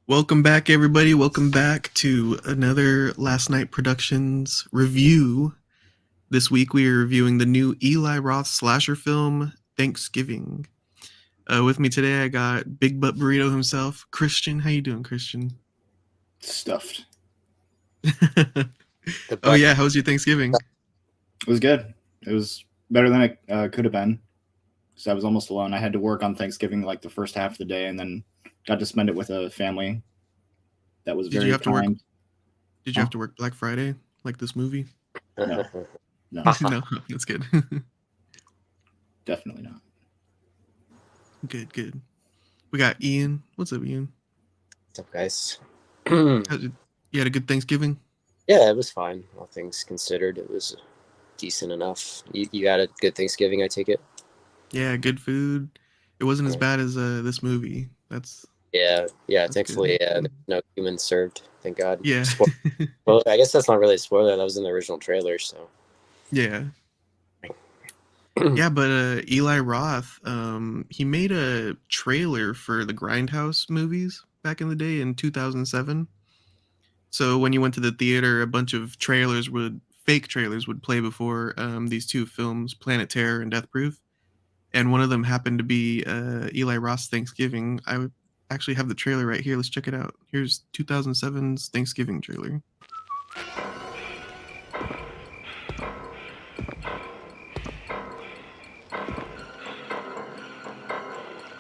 Welcome back, everybody. Welcome back to another Last Night Productions review. This week we are reviewing the new Eli Roth slasher film, Thanksgiving. With me today, I got Big Butt Burrito himself, Christian. How you doing, Christian? Stuffed. Oh yeah, how was your Thanksgiving? It was good. It was better than it could have been. Because I was almost alone. I had to work on Thanksgiving like the first half of the day, and then got to spend it with a family that was Did you very have to work? kind. Did you have to work Black Friday like this movie? No, no, No, that's good. definitely not. Good. We got Ian. What's up, Ian? What's up, guys? You had a good Thanksgiving? Yeah, it was fine. All things considered, it was decent enough. You had a good Thanksgiving, I take it? Yeah, good food. It wasn't as bad as this movie. That's Thankfully, good. there's no humans served. Thank God. Yeah. Well, I guess that's not really a spoiler. That was in the original trailer, so. Yeah. Yeah, but Eli Roth, he made a trailer for the Grindhouse movies back in the day in 2007. So when you went to the theater, a bunch of fake trailers would play before these two films, Planet Terror and Death Proof. And one of them happened to be Eli Roth's Thanksgiving. I would actually have the trailer right here. Let's check it out. Here's 2007's Thanksgiving trailer.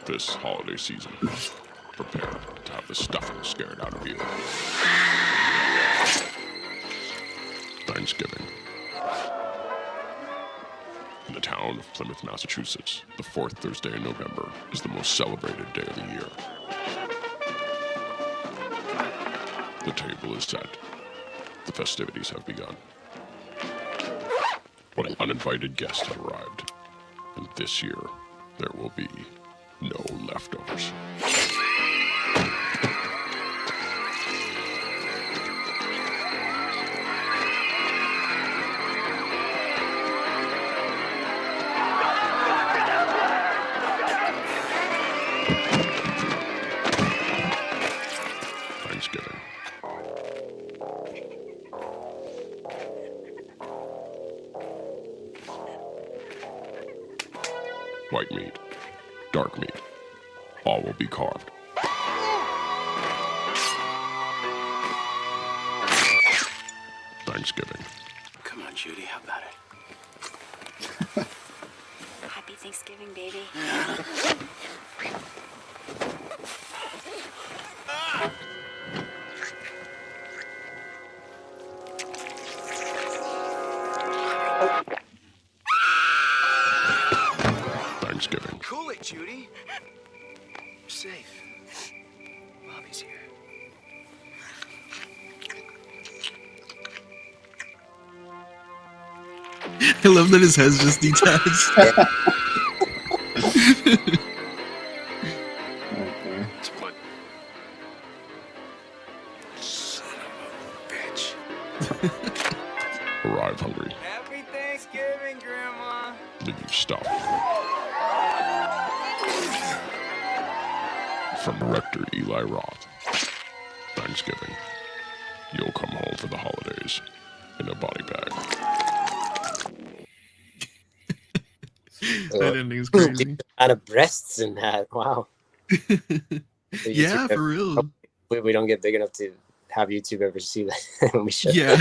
This holiday season, prepare to have the stuffing scared out of you. Thanksgiving. In the town of Plymouth, Massachusetts, the fourth Thursday in November is the most celebrated day of the year. The table is set. The festivities have begun. But an uninvited guest had arrived, and this year there will be no leftovers. Thanksgiving. White meat, dark meat, all will be carved. Thanksgiving. Come on, Judy, how about it? Happy Thanksgiving, baby. Thanksgiving. Cool it, Judy. You're safe. Bobby's here. I love that his head's just detached. Okay. It's blood. Son of a bitch. Arrive hungry. Happy Thanksgiving, Grandma. Leave stuff. From director Eli Roth. Thanksgiving. You'll come home for the holidays in a body bag. That ending is crazy. Out of breasts in that. Wow. Yeah, for real. We don't get big enough to have YouTube ever see that. We should. Yeah.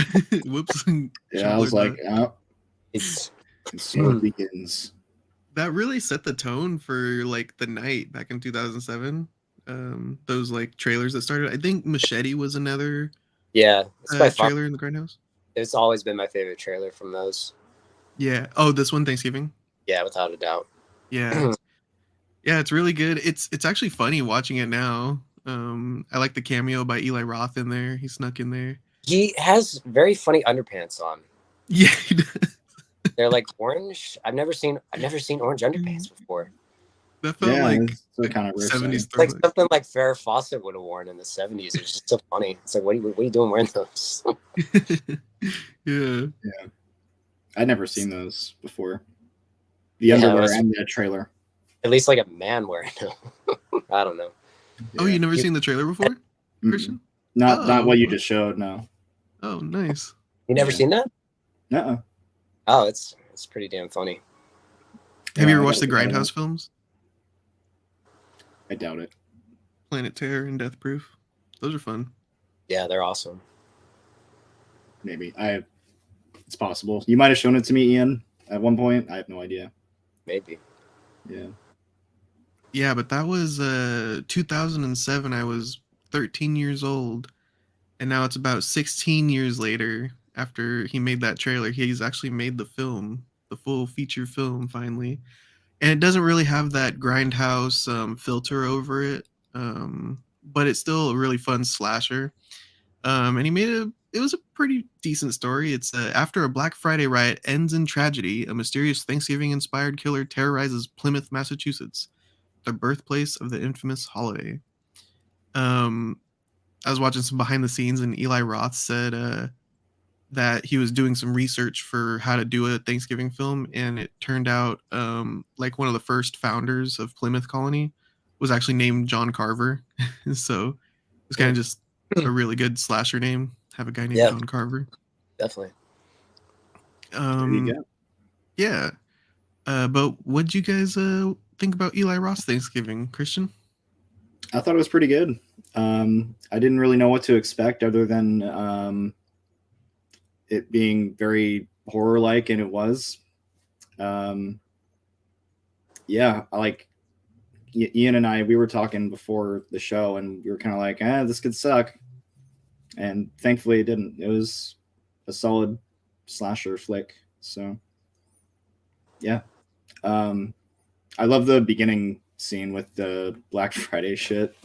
Whoops. Yeah, I was like, It's so it begins. That really set the tone for like the night back in 2007. Those like trailers that started. I think Machete was another it's by far. trailer in the Grindhouse. It's always been my favorite trailer from those. Yeah. Oh, this one, Thanksgiving. Yeah, without a doubt. Yeah. Yeah, it's really good. It's actually funny watching it now. I like the cameo by Eli Roth in there. He snuck in there. He has very funny underpants on. Yeah. They're like orange. I've never seen orange underpants before. That felt like it's kind of weird. 70s It's like throwback. something like Farrah Fawcett would have worn in the 70s. It's just so funny. It's like, what are you doing wearing those? Yeah. I'd never seen those before. The underwear and the trailer. At least like a man wearing them. I don't know. Oh, you never You- seen the trailer before, Christian? Not Oh. what you just showed. No. Oh, nice. You never Yeah. seen that? No. Oh, it's pretty damn funny. Have you Yeah, ever I watched the gotta check that Grindhouse out. films? I doubt it. Planet Terror and Death Proof. Those are fun. Yeah, they're awesome. Maybe it's possible. You might have shown it to me, Ian, at one point. I have no idea. Maybe. Yeah. Yeah, but that was 2007. I was 13 years old, and now it's about 16 years later after he made that trailer. He's actually made the film, the full feature film, finally, and it doesn't really have that grindhouse filter over it, but it's still a really fun slasher. And he made it was a pretty decent story. It's after a Black Friday riot ends in tragedy, a mysterious Thanksgiving-inspired killer terrorizes Plymouth, Massachusetts, the birthplace of the infamous holiday. Um, I was watching some behind the scenes, and Eli Roth said that he was doing some research for how to do a Thanksgiving film, and it turned out like one of the first founders of Plymouth Colony was actually named John Carver. So it's kind of just a really good slasher name. Have a guy named Yeah. John Carver. Definitely. There you go. Yeah. But what'd you guys think about Eli Roth's Thanksgiving, Christian? I thought it was pretty good. I didn't really know what to expect other than it being very horror-like, and it was. Yeah, I like Ian and I. We were talking before the show, and we were kind of like, this could suck. And thankfully, it didn't. It was a solid slasher flick. So, yeah. I love the beginning scene with the Black Friday shit.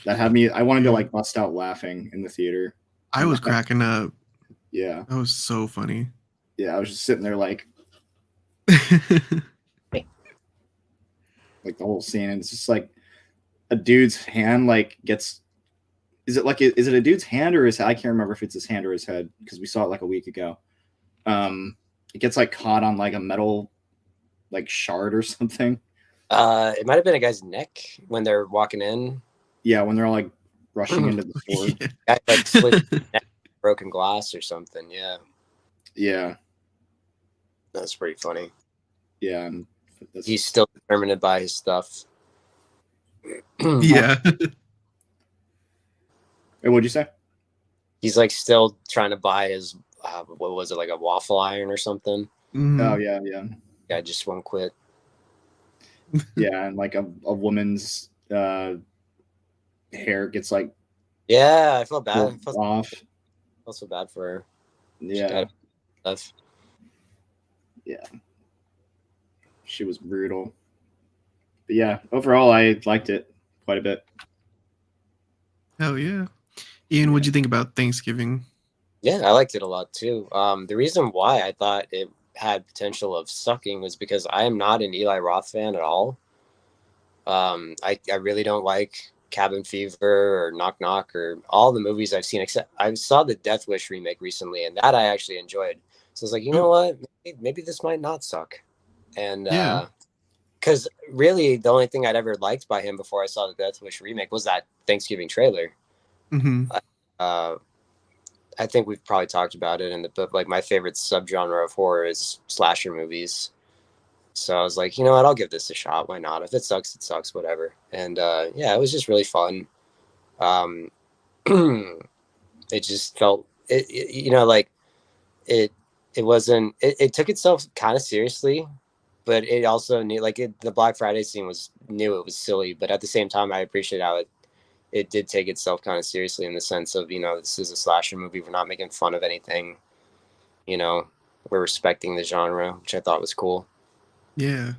That had me. I wanted to like bust out laughing in the theater. I was cracking up. Yeah, That was so funny. yeah. I was just sitting there like the whole scene, and it's just like a dude's hand like gets. Is it a dude's hand or his? I can't remember if it's his hand or his head because we saw it like a week ago. It gets like caught on like a metal like shard or something. It might have been a guy's neck when they're walking in. Yeah, when they're all like rushing into the store. Yeah. Guy like slid broken glass or something. Yeah, Yeah, that's pretty funny. yeah. And that's, He's still determined to buy his stuff. Yeah. and what'd you say? He's like still trying to buy his what was it, like a waffle iron or something? Mhm. Oh yeah, yeah, Guy just won't quit. yeah. And like a woman's hair gets like Yeah, I felt bad. I pulled off. felt so bad for her. Yeah, Stuff. yeah. She was brutal. But yeah, overall, I liked it quite a bit. Hell yeah. Ian, what'd you think about Thanksgiving? Yeah, I liked it a lot too. The reason why I thought it had potential of sucking was because I am not an Eli Roth fan at all. I really don't like Cabin Fever or Knock Knock or all the movies I've seen, except I saw the Death Wish remake recently, and that I actually enjoyed. So I was like, you know what, maybe this might not suck. And Yeah. because really the only thing I'd ever liked by him before I saw the Death Wish remake was that Thanksgiving trailer. Mm-hmm. I think we've probably talked about it in the book. Like my favorite subgenre of horror is slasher movies. So I was like, you know what, I'll give this a shot. Why not? If it sucks, whatever. And yeah, it was just really fun. It just felt you know, like it wasn't, it took itself kind of seriously, but it also knew, like the Black Friday scene knew it was silly, but at the same time, I appreciate how it did take itself kind of seriously in the sense of, you know, this is a slasher movie. We're not making fun of anything, you know, we're respecting the genre, which I thought was cool. Yeah.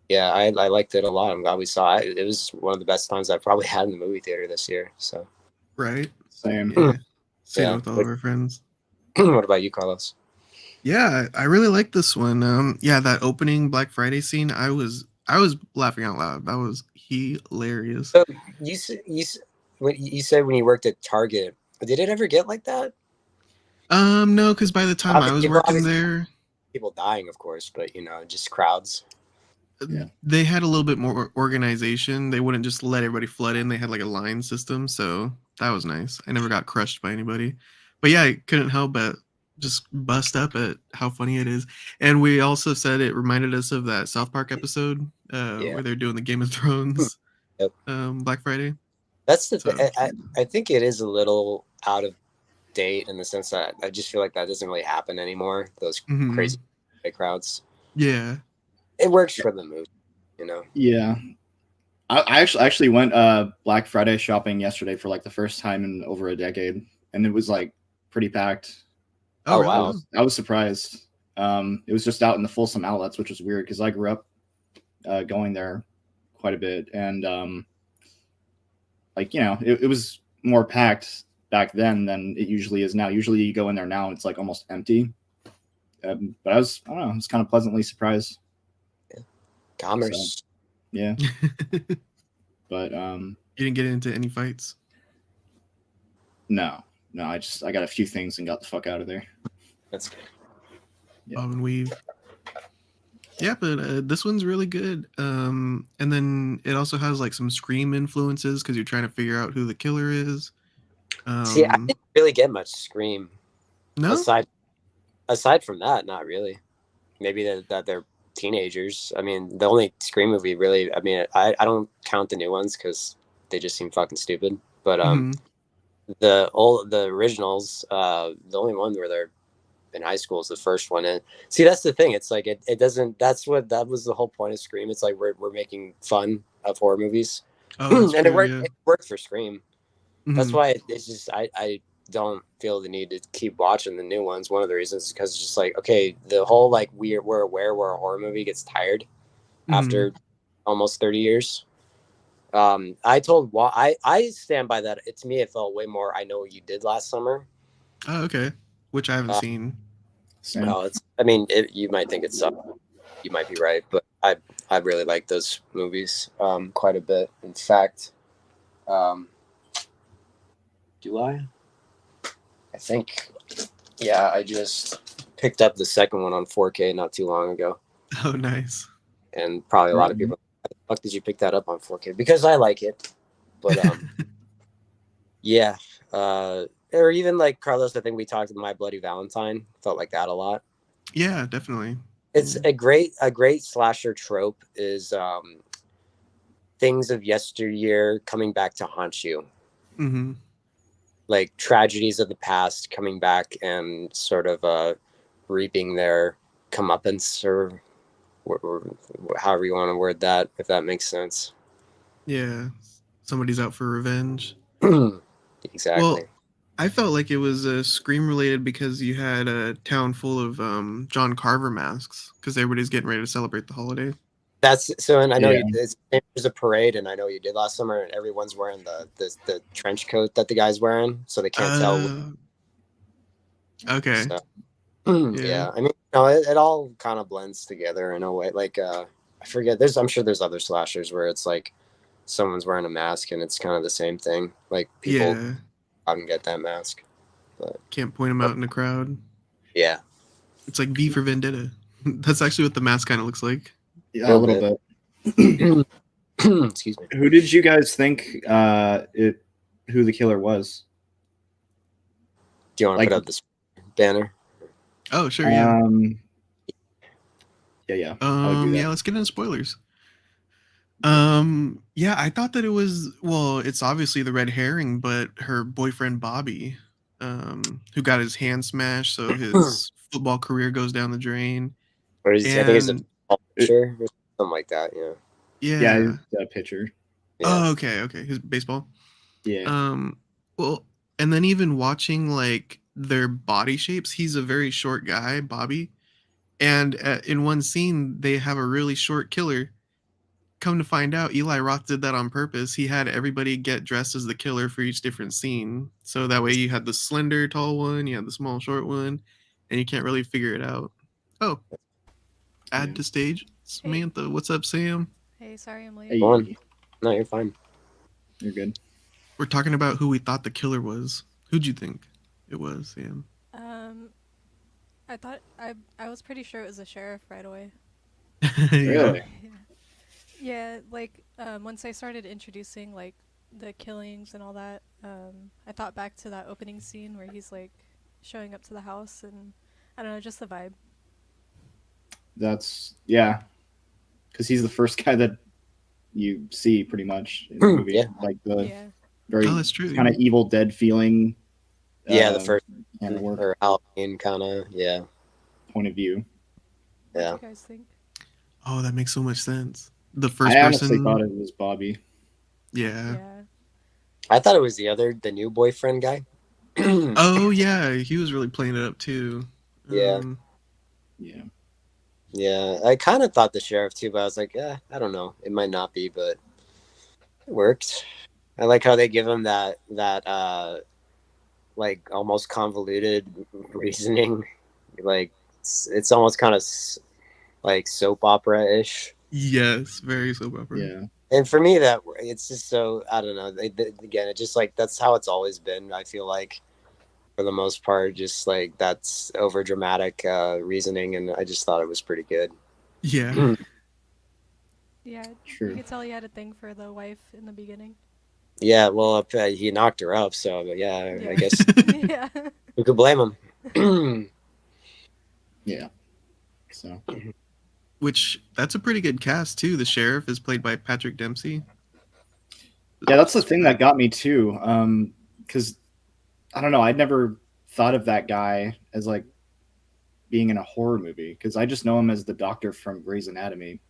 Yeah, I liked it a lot. I'm glad we saw it. It was one of the best times I've probably had in the movie theater this year. So, Right. Same. Yeah. Same Yeah. with all of our friends. what about you, Carlos? Yeah, I really like this one. Yeah, that opening Black Friday scene, I was laughing out loud. That was hilarious. So you said when you worked at Target, did it ever get like that? No, because by the time I was working there, People dying, of course, but you know, just crowds. Yeah. They had a little bit more organization. They wouldn't just let everybody flood in. They had like a line system, so that was nice. I never got crushed by anybody. But yeah, I couldn't help but just bust up at how funny it is. And we also said it reminded us of that South Park episode Yeah. where they're doing the Game of Thrones Yep. Black Friday. That's the So I think it is a little out of date in the sense that I just feel like that doesn't really happen anymore. Those crazy crowds. yeah. It works for the movie, you know. Yeah. I actually went Black Friday shopping yesterday for like the first time in over a decade, and it was like pretty packed. Oh, Oh, really? wow. I was surprised. It was just out in the Folsom outlets, which was weird because I grew up going there quite a bit, and like it was more packed back then than it usually is now. Usually, you go in there now, it's like almost empty. But I don't know, I was kind of pleasantly surprised. Commerce. So, yeah, You but didn't get into any fights? no, I got a few things and got the fuck out of there. That's good. Yeah. Bob and weave. Yeah, but this one's really good. And then it also has like some Scream influences because you're trying to figure out who the killer is. See, I didn't really get much Scream. No? Aside from that, not really. Maybe that they're teenagers. I mean, the only Scream movie really. I mean, I don't count the new ones because they just seem fucking stupid. But the originals, the only one where they're in high school is the first one. And see, that's the thing. It's like it doesn't. That was the whole point of Scream. It's like we're making fun of horror movies, Oh, and true, it worked for Scream. That's Mhm. why it's just I don't feel the need to keep watching the new ones. One of the reasons is because it's just like, okay, the whole like we're aware where a horror movie gets tired after almost 30 years. I stand by that. To me, it felt way more. I Know What You Did Last Summer. Oh, okay. Which I haven't seen. Same. No, you might think it's you might be right, but I really like those movies quite a bit. In fact, do I? I think, yeah, I just picked up the second one on 4K not too long ago, Oh, nice. and probably a lot of people. How the fuck did you pick that up on 4K? Because I like it, but yeah, or even like Carlos. I think we talked about My Bloody Valentine. Felt like that a lot. Yeah, definitely. It's a great slasher trope is things of yesteryear coming back to haunt you. Mm-hmm. Like tragedies of the past coming back and sort of reaping their comeuppance, or however you want to word that, if that makes sense. Yeah. Somebody's out for revenge. Exactly. Well, I felt like it was Scream related because you had a town full of John Carver masks because everybody's getting ready to celebrate the holiday. That's so, and I know Yeah. there's a parade, and I know you did last summer, and everyone's wearing the trench coat that the guy's wearing, so they can't tell. Okay. So, yeah, I mean, no, it all kind of blends together in a way. Like, I forget. I'm sure there's other slashers where it's like someone's wearing a mask, and it's kind of the same thing. Like people out and get that mask, but can't point them out in a crowd. Yeah, it's like V for Vendetta. That's actually what the mask kind of looks like. Yeah, a little bit. Excuse me. Who did you guys think who the killer was? Do you want to put up this banner? Oh, sure, yeah. Yeah. Yeah, let's get into spoilers. Yeah, I thought that it was, well, it's obviously the red herring, but her boyfriend Bobby, who got his hand smashed, so his football career goes down the drain. Or I think it's a pitcher or something like that. Yeah, he's a pitcher. Yeah. Oh, okay. His baseball. Yeah. Well, and then even watching like their body shapes, he's a very short guy, Bobby, and in one scene they have a really short killer. Come to find out, Eli Roth did that on purpose. He had everybody get dressed as the killer for each different scene, so that way you had the slender, tall one, you had the small, short one, and you can't really figure it out. Oh, add to stage, Samantha. What's up, Sam? Hey, sorry I'm late. Hey. No, you're fine. You're good. We're talking about who we thought the killer was. Who'd you think it was, Sam? I thought I was pretty sure it was the sheriff right away. Really? Yeah. Yeah, like once I started introducing like the killings and all that, I thought back to that opening scene where he's like showing up to the house, and I don't know, just the vibe. That's yeah, because he's the first guy that you see pretty much in the movie, Yeah. like the Yeah. Oh, very that's true. kind of Evil Dead feeling Yeah, the uh, first camera work or Halloween kind of. Yeah. point of view. What'd Yeah. you guys think? Oh, that makes so much sense. The I first honestly thought person. it was Bobby. Yeah. Yeah. I thought it was the new boyfriend guy. Oh yeah, he was really playing it up too. Yeah. Yeah, Yeah. I kind of thought the sheriff too, but I was like, I don't know. It might not be, but it worked. I like how they give him that like almost convoluted reasoning. Like it's almost kind of like soap opera ish. Yes, very soap opera. yeah, And for me, that it's just so I don't know. Again, it just like that's how it's always been. I feel like for the most part, just like that's over dramatic reasoning, and I just thought it was pretty good. Yeah. Yeah, you true. could tell he had a thing for the wife in the beginning. Yeah, well, he knocked her up, so yeah, I Yeah. guess Yeah. who could blame him? Yeah, so Which that's a pretty good cast too. The sheriff is played by Patrick Dempsey. yeah, that's the It's thing really that got me too. Because I don't know, I'd never thought of that guy as like being in a horror movie because I just know him as the doctor from Grey's Anatomy.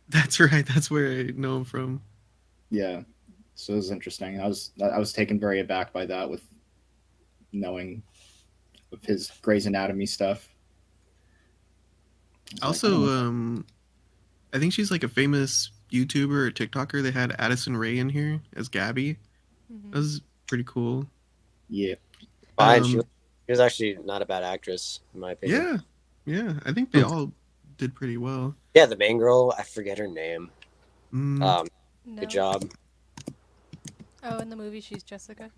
That's right. That's where I know him from. Yeah, so it was interesting. I was taken very aback by that with knowing of his Grey's Anatomy stuff. I was like, Also, oh, I think she's like a famous YouTuber or TikToker. They had Addison Rae in here as Gabby. That Hmm. was pretty cool. yeah, Fine, Um, she was actually not a bad actress in my opinion. yeah, yeah. I think they all did pretty well. Yeah, the main girl, I forget her name. Mm, Good No. job. Oh, in the movie she's Jessica.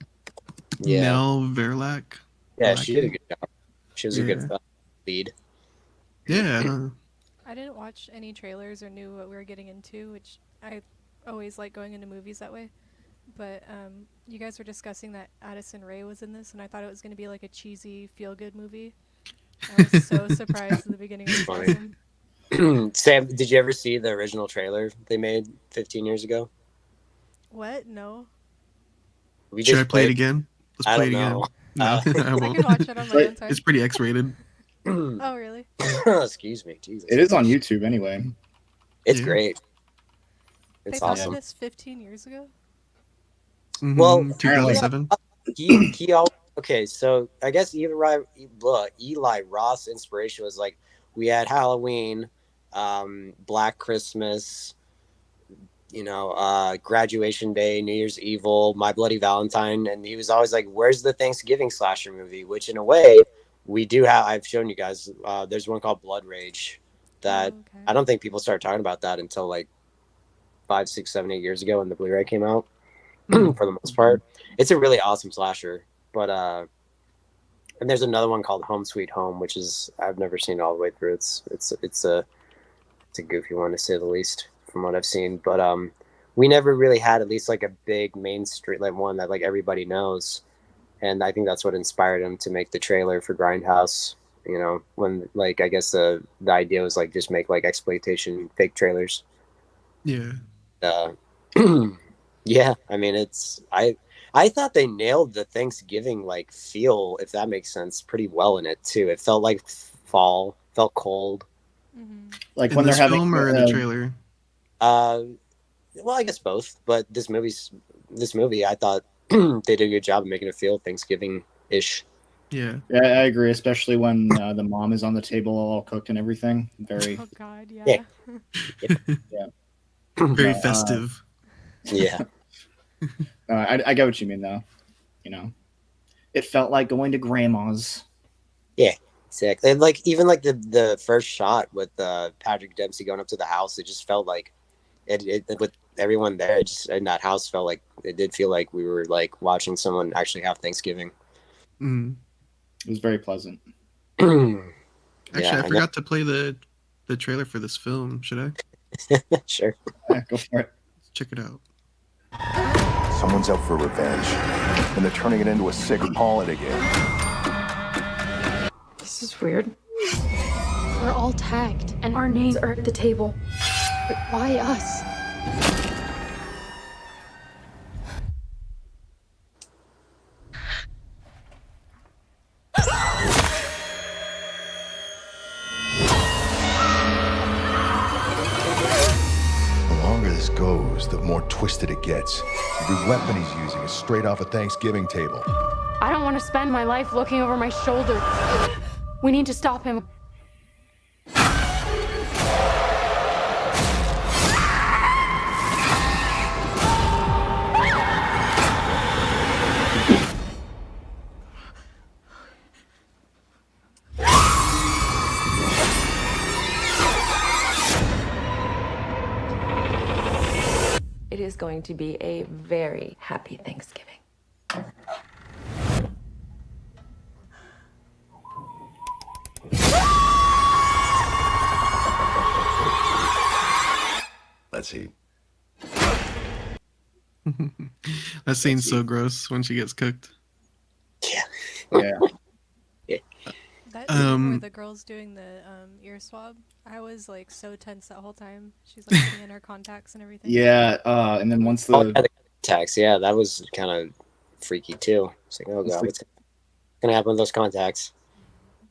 Yeah, Nell Verlaque. yeah, she did a Verlaque. good job. She was a good Yeah, lead. yeah. I didn't watch any trailers or knew what we were getting into, which I always like going into movies that way. But you guys were discussing that Addison Rae was in this, and I thought it was going to be like a cheesy feel-good movie. I was so surprised in the beginning. It It's was funny. awesome. Sam, did you ever see the original trailer they made 15 years ago? What? No. We Should I just play it played. again? Let's I play don't it know. again. No, I I won't. can watch it on my But own time. It's pretty X-rated. Oh, really? Excuse me, Jesus. it is on YouTube anyway. It's Yeah. great. They It's thought awesome. of this 15 years ago? Well, Apparently. 2007. he all okay. So I guess Eli Roth's inspiration was like we had Halloween, Black Christmas, graduation day, New Year's Evil, My Bloody Valentine, and he was always like, "Where's the Thanksgiving slasher movie?" Which, in a way, we do have. I've shown you guys. There's one called Blood Rage that Oh, okay. I don't think people started talking about that until like 5, 6, 7, 8 years ago when the Blu-ray came out. Mm. For the most part, it's a really awesome slasher. But and there's another one called Home Sweet Home, which is I've never seen it all the way through. It's a goofy one to say the least from what I've seen. But we never really had at least like a big mainstream like one that like everybody knows, and I think that's what inspired him to make the trailer for Grindhouse. When like I guess the idea was like just make like exploitation fake trailers. Yeah. Uh, yeah, I mean I thought they nailed the Thanksgiving like feel, if that makes sense, pretty well in it too. It felt like fall, felt cold. Mm-hmm. Like In when they're this having film or in the trailer? Uh, well, I guess both, but this movie, I thought they did a good job of making it feel Thanksgiving ish. Yeah. yeah, I agree, especially when the mom is on the table all cooked and everything. Very Oh, God, yeah. Yeah. Very no, festive. Yeah, I get what you mean though. You know, it felt like going to grandma's. sick. And like even like the first shot with Patrick Dempsey going up to the house, it just felt like it with everyone there. It just in that house felt like it did feel like we were like watching someone actually have Thanksgiving. Mm. It was very pleasant. Actually, Yeah, I forgot to play the trailer for this film. Should I? Sure. Go for it. Let's check it out. Someone's out for revenge, and they're turning it into a sick holiday game. This is weird. We're all tagged, and our names are at the table. But why us? The longer this goes, the more twisted it gets. Every weapon he's using is straight off a Thanksgiving table. I don't want to spend my life looking over my shoulder. We need to stop him. It is going to be a very happy Thanksgiving. Let's see. That scene's so gross when she gets cooked. Yeah. That scene where the girl's doing the ear swab, I was like so tense that whole time. She's like putting in her contacts and everything. Yeah. And then once Oh, the yeah, the contacts. Yeah, that was kind of freaky too. It's like, oh god, what's gonna happen with those contacts?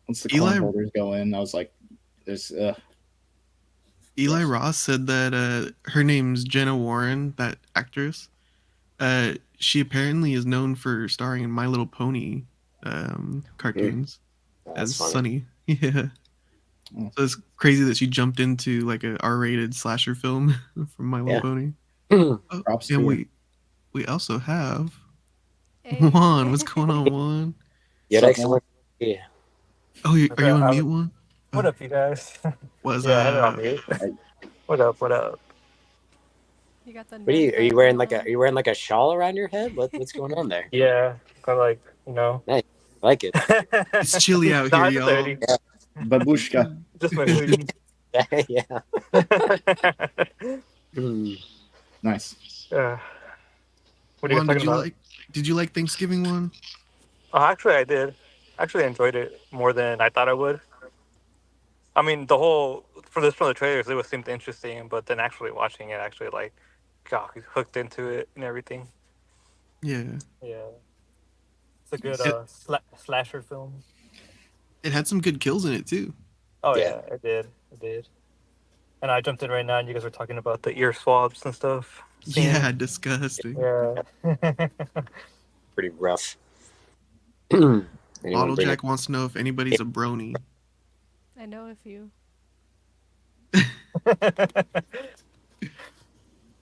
once the Eli- corn holders go in, I was like, "There's." Eli Roth said that her name's Jenna Warren, that actress. She apparently is known for starring in My Little Pony cartoons as funny. Sunny. Yeah. So it's crazy that she jumped into like a R-rated slasher film from My Little Yeah. Pony. Props And to her. we also have Hey. Juan. What's going on, Juan? Yeah, Sup, excellent. Yeah. Oh, are you on mute, Juan? What up, you guys? What's Yeah, I had it on up? mute. What up? What up? You got the What are you? Are Ned you wearing Flanders like on. are you wearing like a shawl around your head? What's going on there? Yeah, kind of like, you know. I like it. It's chilly out Nah, here, just a y'all. hoodie. Babushka. Just my hoodie. Yeah. Hmm. Nice. What are you Juan, guys talking about? did you like Thanksgiving one? Oh, actually, I did. Actually, I enjoyed it more than I thought I would. I mean, the whole from the trailers, it seemed interesting, but then actually watching it, actually like, got hooked into it and everything. Yeah. Yeah, it's a good slasher film. It had some good kills in it too. Oh Yeah. yeah, it did. And I jumped in right now, and you guys were talking about the ear swabs and stuff. Yeah, disgusting. Yeah. Pretty rough. Anyone Bottle bring Jack wants to know if anybody's a brony. I know a few.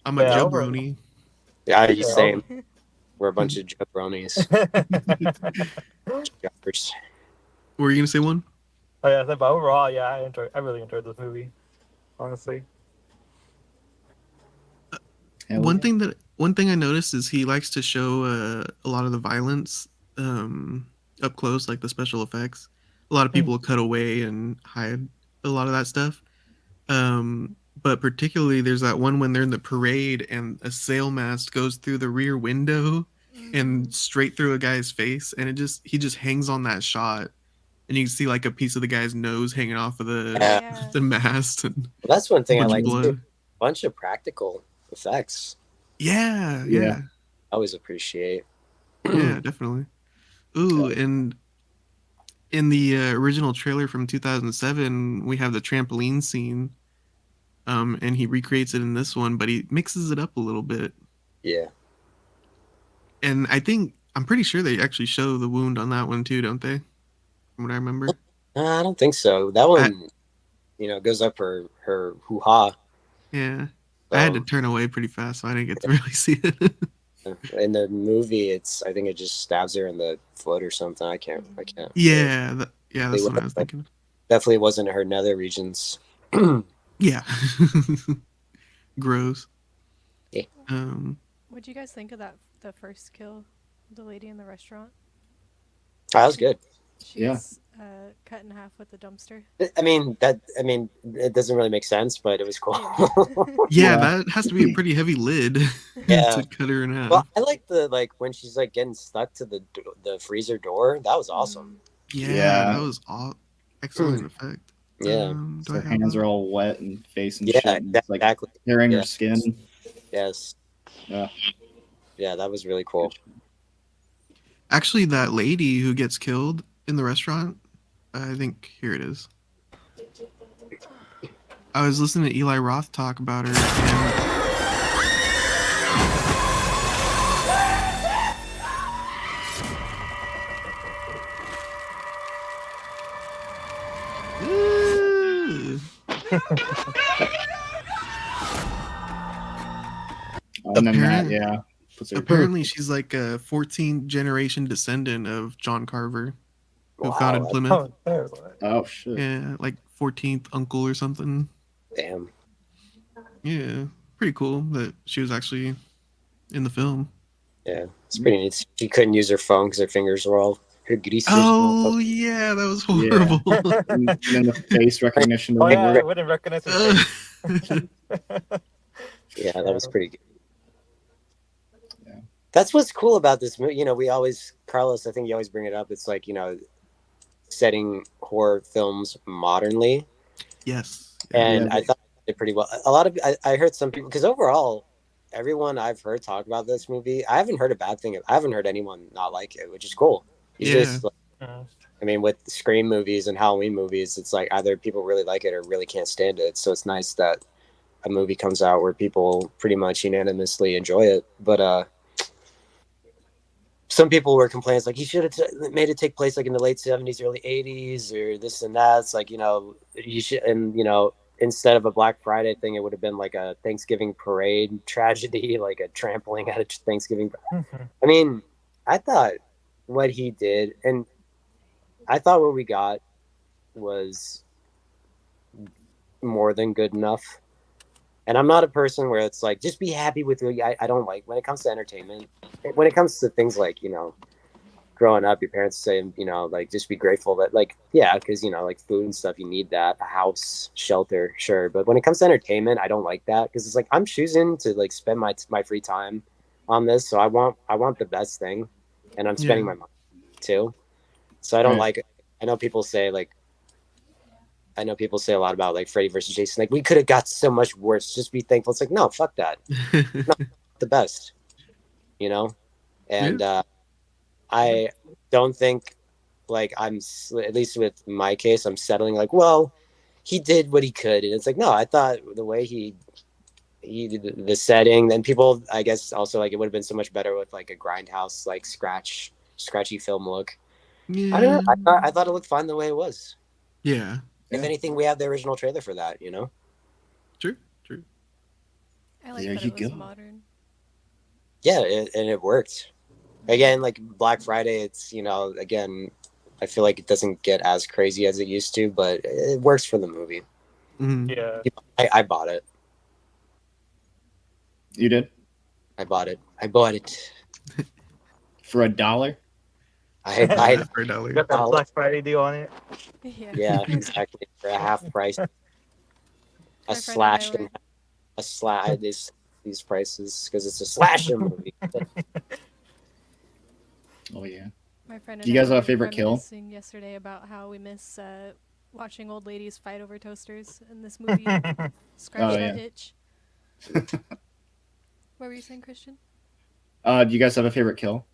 I'm a Yeah, jabroni. Yeah, you Yeah. same. We're a bunch of jabronis. Jumpers. What were you gonna say, one? Oh yeah, but overall, yeah, I really enjoyed this movie. Honestly. Hell One yeah. thing I noticed is he likes to show a lot of the violence up close, like the special effects. A lot of people will cut away and hide a lot of that stuff. But particularly, there's that one when they're in the parade and a sail mast goes through the rear window and straight through a guy's face, and he just hangs on that shot, and you can see like a piece of the guy's nose hanging off of Yeah. the mast and Well, that's one thing a I bunch like of too. blood. Bunch of practical effects. Yeah, Yeah. yeah, I always appreciate. yeah, definitely. Ooh, and in the original trailer from 2007, we have the trampoline scene, and he recreates it in this one, but he mixes it up a little bit. Yeah. And I'm pretty sure they actually show the wound on that one too, don't they? From what I remember. I don't think so. That one, goes up her hoo ha. Yeah. I had to turn away pretty fast, so I didn't get to really see it. In the movie, I think it just stabs her in the foot or something. I can't. Yeah, that's what I was thinking. Definitely wasn't her nether regions. Yeah. Gross. Yeah. What'd you guys think of the first kill, the lady in the restaurant? That was good. She's cut in half with the dumpster. I mean, it doesn't really make sense, but it was cool. Yeah, that has to be a pretty heavy lid Yeah. to cut her in half. Well, I like when she's like getting stuck to the freezer door. That was awesome. Yeah, that was excellent effect. Yeah. Do Her I have hands that? are all wet and face and Yeah, shit. And it's like exactly. tearing Yeah. her skin. Yes. Yeah. Yeah, that was really cool. Actually, that lady who gets killed in the restaurant, I think here it is. I was listening to Eli Roth talk about her, And then that, yeah. Apparently, she's like a 14th generation descendant of John Carver, who founded Plymouth. Oh shit! Yeah, like 14th uncle or something. Damn. Yeah, pretty cool that she was actually in the film. Yeah, it's pretty neat. She couldn't use her phone because her fingers were all greasy. Oh yeah, that was horrible. Yeah. And then the face recognition. Oh yeah, I wouldn't recognize her face. Yeah, that was pretty good. Yeah. That's what's cool about this movie. You know, we always, Carlos, I think you always bring it up. It's like, you know, setting horror films modernly. Yes. And I thought it did pretty well. A lot of, I heard some people, because overall, everyone I've heard talk about this movie, I haven't heard a bad thing. I haven't heard anyone not like it, which is cool. It's just, I mean, with Scream movies and Halloween movies, it's like either people really like it or really can't stand it. So it's nice that a movie comes out where people pretty much unanimously enjoy it. But some people were complaining, like, he should have made it take place like in the late 70s, early 80s, or this and that. It's like, you know, you should, and you know, instead of a Black Friday thing, it would have been like a Thanksgiving parade tragedy, like a trampling at a Thanksgiving. I mean, I thought what he did, and I thought what we got was more than good enough. And I'm not a person where it's like, just be happy with it. I don't like, when it comes to entertainment, when it comes to things like, you know, growing up, your parents say, you know, like, just be grateful that, like, yeah, because, you know, like food and stuff, you need that, a house, shelter, sure. But when it comes to entertainment, I don't like that, because it's like, I'm choosing to like spend my free time on this. So I want the best thing, and I'm spending my money too. So I don't like it. I know people say a lot about like Freddy versus Jason. Like, we could have got so much worse. Just be thankful. It's like, no, fuck that. Not the best, you know? And I don't think, like, I'm, at least with my case, I'm settling like, well, he did what he could. And it's like, no, I thought the way he did the setting, then people, I guess also like it would have been so much better with like a grindhouse, like scratchy film look. I don't know. I thought it looked fine the way it was. Yeah. If anything, we have the original trailer for that, you know? True. I like that it was modern. Yeah, and it worked. Again, like Black Friday, it's, you know, again, I feel like it doesn't get as crazy as it used to, but it works for the movie. Mm-hmm. Yeah. I bought it. You did? I bought it. For $1? I for $1. Got that Black Friday deal on it. Yeah, exactly. For a half price. A slash these prices because it's a slasher movie. Oh yeah. My friend. Do you guys have a favorite kill? Yesterday about how we miss watching old ladies fight over toasters in this movie. Scratch that itch. What were you saying, Christian? Do you guys have a favorite kill?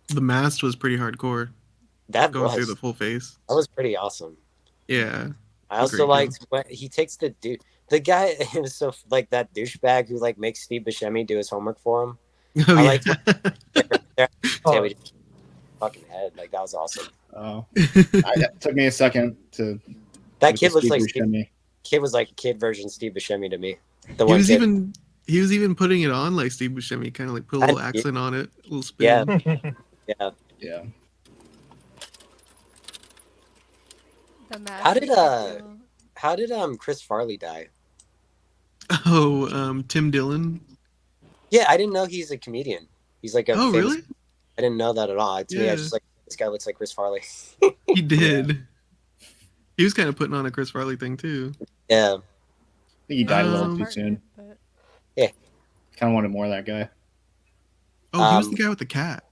The mask was pretty hardcore. That going was through the full face. That was pretty awesome. Yeah. I also liked when he takes the guy. It was so like that douchebag who like makes Steve Buscemi do his homework for him. Oh, I yeah. liked fucking head. Like, that was awesome. Oh, it took me a second to. That kid looks like kid was like kid version Steve Buscemi to me. The one he was even putting it on like Steve Buscemi, kind of like put a little accent on it, a little spin. Yeah. The How did Chris Farley die? Oh, Tim Dillon. Yeah, I didn't know he's a comedian. He's like a famous... really? I didn't know that at all. To me, I Yeah. just like this guy looks like Chris Farley. He did. He was kind of putting on a Chris Farley thing too. Yeah. I think he died a little too Part in soon. it, but Yeah. Kind of wanted more of that guy. Oh, he was the guy with the cat.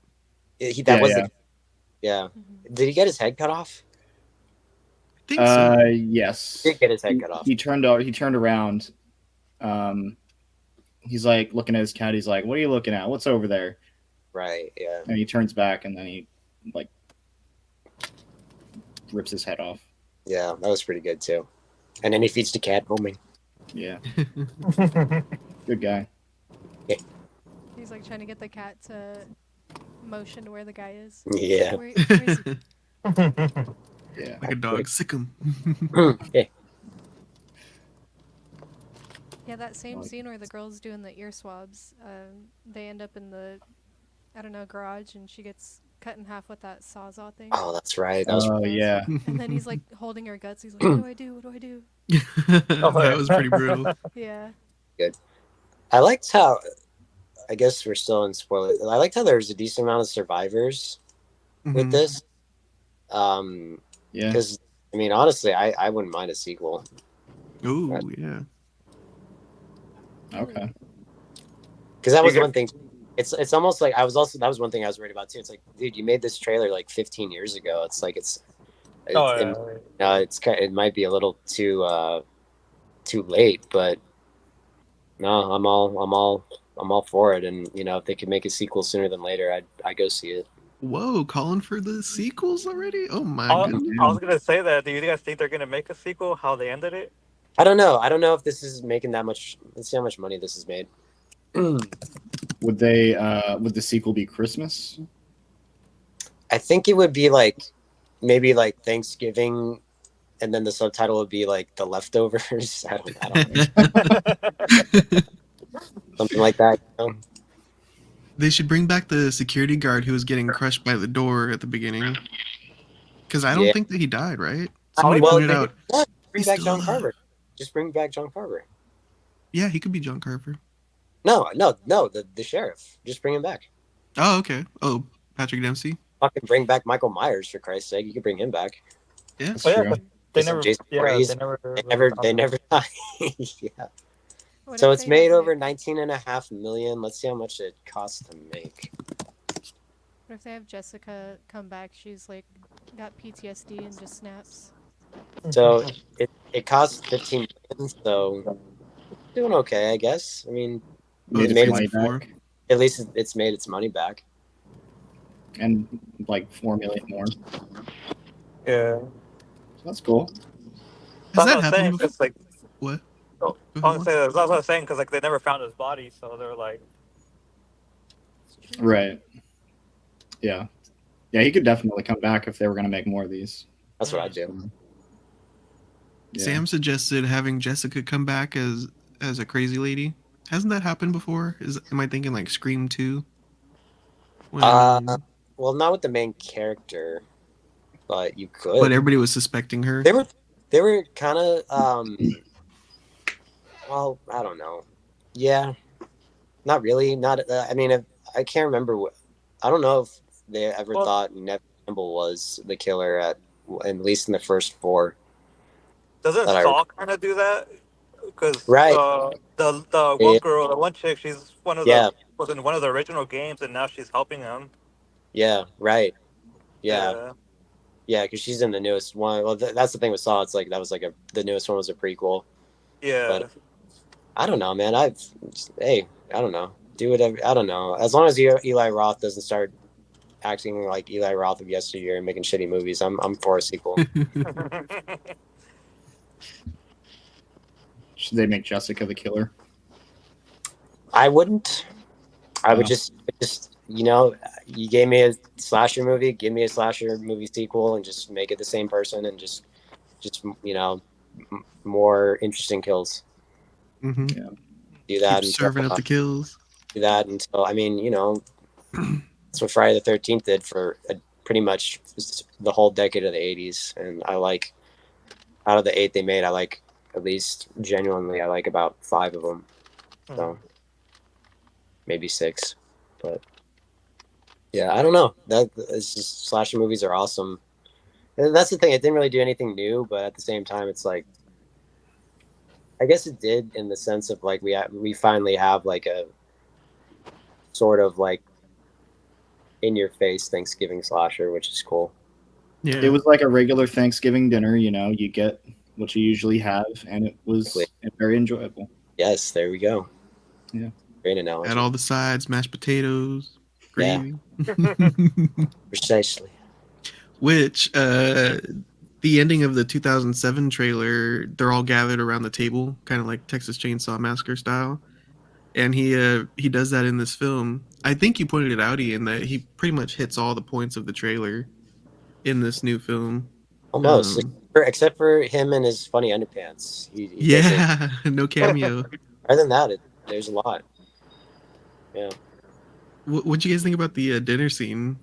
Yeah. Did he get his head cut off? I think so. Yes. He did get his head cut off. He turned around. He's like looking at his cat. He's like, "What are you looking at? What's over there?" Right. Yeah. And he turns back, and then he like rips his head off. Yeah, that was pretty good too. And then he feeds the cat. Booming. Yeah. Good guy. Yeah. he's like trying to get the cat to motion to where the guy is. Yeah. Where is he? Yeah. Like a dog. Sick him. Yeah. Yeah, that same scene where the girl's doing the ear swabs, they end up in the, I don't know, garage, and she gets cut in half with that sawzall thing. Oh, that's right. That was yeah. And then he's like holding her guts. He's like, "What do I do? What do I do?" That was pretty brutal. Yeah. good. I liked how, I guess we're still in spoilers. I liked how there was a decent amount of survivors with this. Yeah. Because, I mean, honestly, I wouldn't mind a sequel. Ooh, yeah. Okay. Because that was one thing. It's almost like that was one thing I was worried about too. It's like, dude, you made this trailer like 15 years ago. It's like it might be a little too late, but no, I'm all for it. And you know, if they could make a sequel sooner than later, I'd go see it. Whoa, calling for the sequels already? Oh my goodness. I was gonna say that. Do you guys think they're gonna make a sequel? How they ended it? I don't know. I don't know if this is making that much. Let's see how much money this has made. Would the sequel be Christmas? I think it would be like maybe like Thanksgiving, and then the subtitle would be like The Leftovers. I don't know. Something like that. You know? They should bring back the security guard who was getting crushed by the door at the beginning. Because I don't think that he died, right? Somebody pointed out. Bring back John Carver. Just bring back John Carver. Yeah, he could be John Carver. No, the sheriff. Just bring him back. Oh, okay. Oh, Patrick Dempsey. Fucking bring back Michael Myers, for Christ's sake. You could bring him back. Yeah, but they Jason never. Voorhees. They never die. Yeah. So it's made over 19.5 million. Let's see how much it costs to make. What if they have Jessica come back? She's like got PTSD and just snaps. So it costs 15 million. So doing okay, I guess. I mean, Made it made money its, back. at least it's made its money back. And like 4 million more. Yeah. So that's cool. Has that That's what I'm saying. happened before? It's like, What? oh, I was that's what I was saying because like they never found his body, so they're like, Right. Yeah. Yeah, he could definitely come back if they were going to make more of these. That's what I do. Yeah. Sam suggested having Jessica come back as a crazy lady. Hasn't that happened before? Am I thinking like Scream 2? Well, not with the main character, but you could. But everybody was suspecting her. They were kind of well, I don't know. Yeah, not really. Not. I mean, I can't remember. I don't know if they ever thought Neve Campbell was the killer at least in the first 4. doesn't Saw kind of do that? Because Right. The one girl, the one chick, she's one of was in one of the original games, and now she's helping him. Yeah. Right. Yeah. Yeah, because she's in the newest one. Well, that's the thing with Saw. It's like that was like the newest one was a prequel. Yeah. But I don't know, man. I don't know. Do whatever. I don't know. As long as Eli Roth doesn't start acting like Eli Roth of yesteryear and making shitty movies, I'm for a sequel. Should they make Jessica the killer? I wouldn't. I would just you know, you gave me a slasher movie, give me a slasher movie sequel, and just make it the same person, and just you know, more interesting kills. Mm-hmm. Yeah. Do that. Keep serving up the kills. Do that until I mean, you know, that's what Friday the 13th did for pretty much the whole decade of the 80s, and I like out of the 8 they made, I like at least genuinely, I like about 5 of them. So maybe 6, but Yeah, I don't know. That it's just slasher movies are awesome. And that's the thing. It didn't really do anything new, but at the same time, it's like I guess it did in the sense of like we finally have like a sort of like in your face Thanksgiving slasher, which is cool. It Yeah. was like a regular Thanksgiving dinner. You know, you get what you usually have, and it was very enjoyable. Yes, there we go. Yeah. Great analogy. Had all the sides, mashed potatoes, gravy. Precisely. Which the ending of the 2007 trailer, they're all gathered around the table, kind of like Texas Chainsaw Massacre style. And he does that in this film. I think you pointed it out, Ian, that he pretty much hits all the points of the trailer in this new film. Almost, except for him and his funny underpants. He yeah, no cameo. Other than that, there's a lot. Yeah. What'd you guys think about the dinner scene?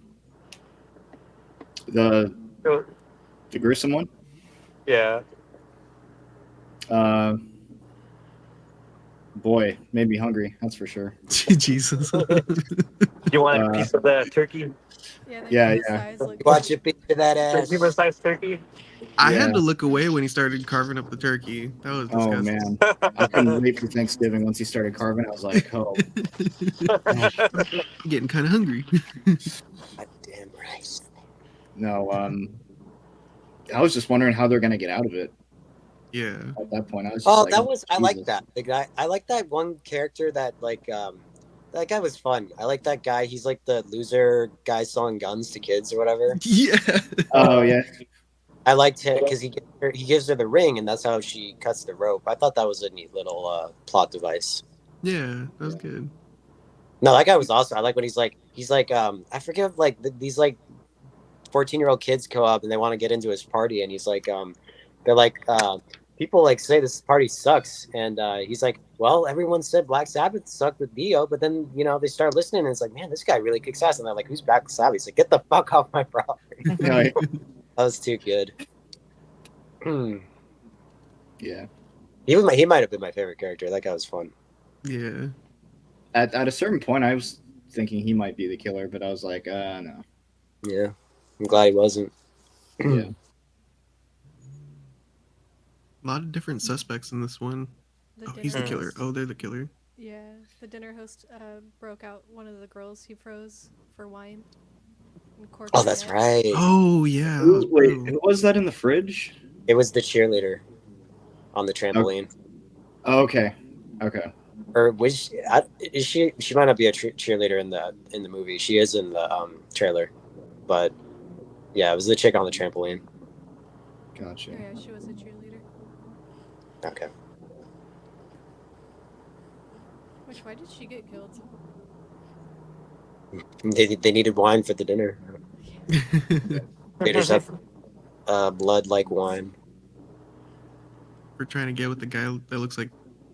The gruesome one. Yeah. Boy, made me hungry. That's for sure. Jesus. You want a piece of that turkey? Yeah. Watch a piece of that ass. Human-sized turkey. I had to look away when he started carving up the turkey. That was disgusting. Oh man, I couldn't wait for Thanksgiving. Once he started carving, I was like, oh, getting kind of hungry. Damn right. No, I was just wondering how they're gonna get out of it. Yeah. At that point, I was. I like that. The guy. I like that one character that like that guy was fun. I like that guy. He's like the loser guy selling guns to kids or whatever. Yeah. Oh yeah. I liked him because he gives her the ring, and that's how she cuts the rope. I thought that was a neat little plot device. Yeah, that was good. No, that guy was awesome. I like when he's like I forget like these like 14-year-old kids go up and they want to get into his party, and he's like they're like people like say this party sucks, and he's like, well, everyone said Black Sabbath sucked with Dio, but then they start listening, and it's like, man, this guy really kicks ass, and they're like, who's Black Sabbath? He's like, get the fuck off my property. Right. That was too good. Yeah. He might have been my favorite character. That guy was fun. Yeah. At a certain point, I was thinking he might be the killer, but I was like, no. Yeah, I'm glad he wasn't. Yeah. A lot of different suspects in this one. He's the killer. Oh, they're the killer. Yeah, the dinner host broke out one of the girls he froze for wine. Oh, that's right. Oh, yeah. Wait, who was that in the fridge? It was the cheerleader on the trampoline. Oh, okay. Okay. Or was is she? She might not be a cheerleader in the movie. She is in the trailer, but yeah, it was the chick on the trampoline. Gotcha. Oh, yeah, she was a cheerleader. Okay. Why did she get killed? They needed wine for the dinner. They just have blood like wine. We're trying to get with the guy that looks like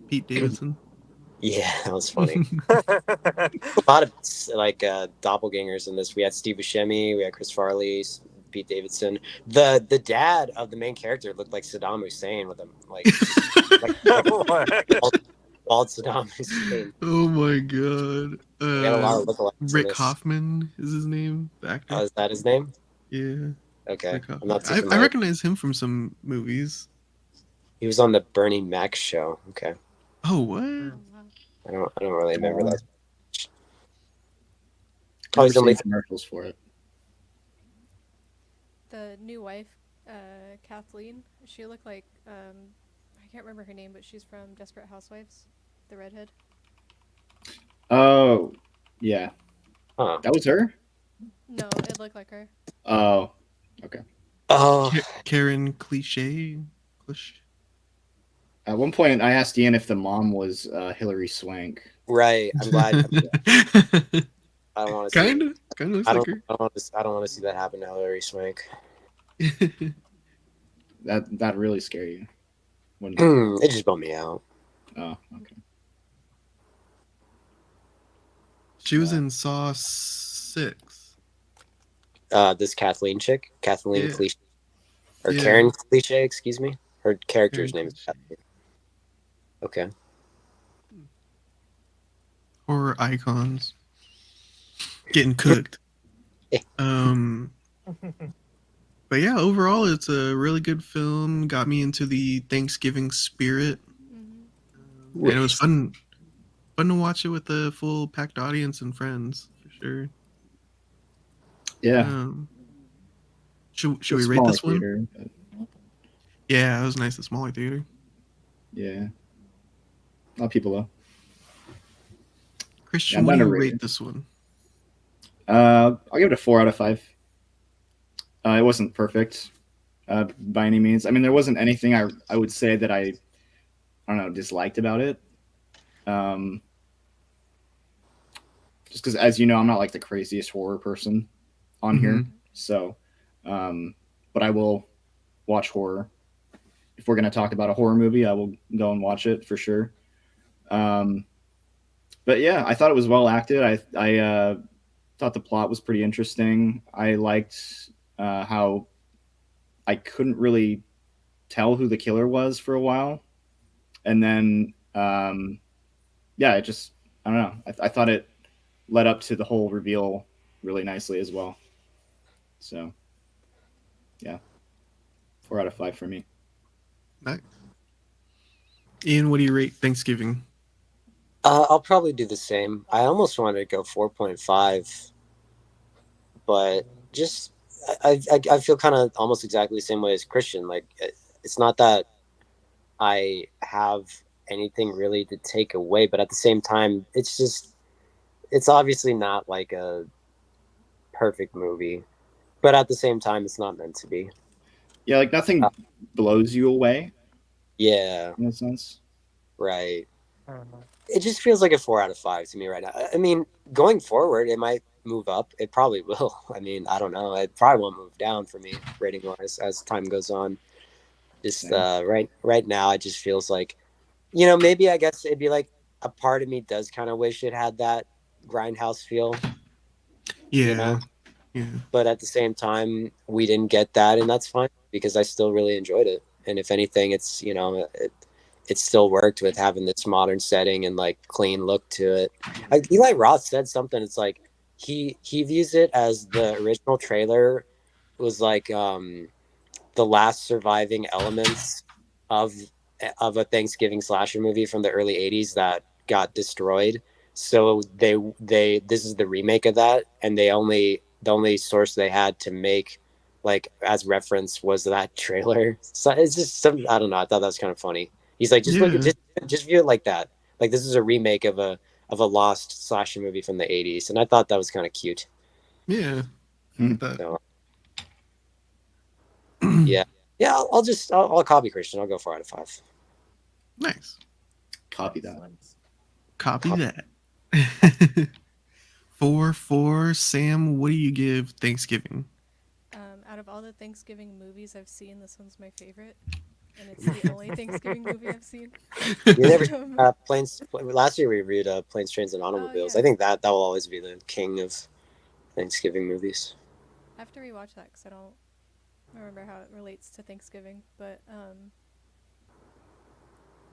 Pete Davidson. Yeah, that was funny. A lot of like doppelgangers in this. We had Steve Buscemi, we had Chris Farley, Pete Davidson. The dad of the main character looked like Saddam Hussein with him, like bald Saddam Hussein. Oh my god! We had a lot of lookalikes. Rick Hoffman is his name. The actor. Oh, is that his name? Yeah. Okay. I recognize him from some movies. He was on the Bernie Mac show. Okay. Oh, what? I don't really remember that. Oh, he's only commercials for it. The new wife, Kathleen, she looked like I can't remember her name, but she's from Desperate Housewives, the redhead. Oh, yeah. Huh. That was her? No, it looked like her. Oh, okay. Oh, Karen Cliche. At one point, I asked Ian if the mom was Hillary Swank. Right. I'm glad. I don't want to. Kind of looks like her. I don't want to see that happen to Hillary Swank. That really scare you? It just bummed me out. Oh, okay. She was in Saw 6. This Kathleen chick, Kathleen Cliche, or Yeah. Karen Cliche, excuse me. Her character's name is Kathleen. Okay. Horror icons. Getting cooked. Um, but yeah, overall, it's a really good film. Got me into the Thanksgiving spirit, and it was fun to watch it with a full packed audience and friends for sure. Yeah, Um, should a we rate smaller this one? theater. But Yeah, it was nice. A smaller theater. yeah, a lot of people though. Yeah, Christian, I'm what do down to you rate rate it. this one? I'll give it a 4 out of 5. It wasn't perfect by any means. I mean, there wasn't anything I would say that I don't know disliked about it. Um, just because, as you know, I'm not like the craziest horror person on Mm-hmm. here. So, but I will watch horror. If we're going to talk about a horror movie, I will go and watch it for sure. Um, but yeah, I thought it was well acted. I thought the plot was pretty interesting. I liked how I couldn't really tell who the killer was for a while, and then yeah, it just I don't know. I thought it led up to the whole reveal really nicely as well. So yeah, 4 out of 5 for me. Nice. Ian, what do you rate Thanksgiving? I'll probably do the same. I almost wanted to go 4.5, but just I feel kind of almost exactly the same way as Christian. Like it's not that I have anything really to take away, but at the same time, it's obviously not like a perfect movie, but at the same time, it's not meant to be. Yeah, like Uh, nothing blows you away yeah, in a sense. right. It just feels like a 4 out of 5 to me right now. I mean, going forward, it might move up. It probably will. I mean, I don't know. It probably won't move down for me rating wise as time goes on. Just Same. right now, it just feels like, maybe I guess it'd be like a part of me does kind of wish it had that grindhouse feel, you Yeah, know. yeah, But at the same time, we didn't get that, and that's fine because I still really enjoyed it. And if anything, it still worked with having this modern setting and like clean look to it. Eli Roth said something. It's like he views it as the original trailer was like the last surviving elements of of a Thanksgiving slasher movie from the early '80s that got destroyed. So they this is the remake of that, and the only source they had to make like as reference was that trailer. So it's just some I don't know. I thought that was kind of funny. He's like, just look at yeah, just view it like that. Like this is a remake of a lost slasher movie from the '80s, and I thought that was kind of cute. yeah. Hmm. That. So yeah, yeah. I'll copy Christian. I'll go 4 out of 5. Nice. Copy that. Copy that. 4-4. Sam, what do you give Thanksgiving? Out of all the Thanksgiving movies I've seen, this one's my favorite, and it's the only Thanksgiving movie I've seen. You never Um, planes. Last year we reviewed Planes, Trains, and oh Automobiles. yeah, I think that will always be the king of Thanksgiving movies. I have to rewatch that because I don't remember how it relates to Thanksgiving. But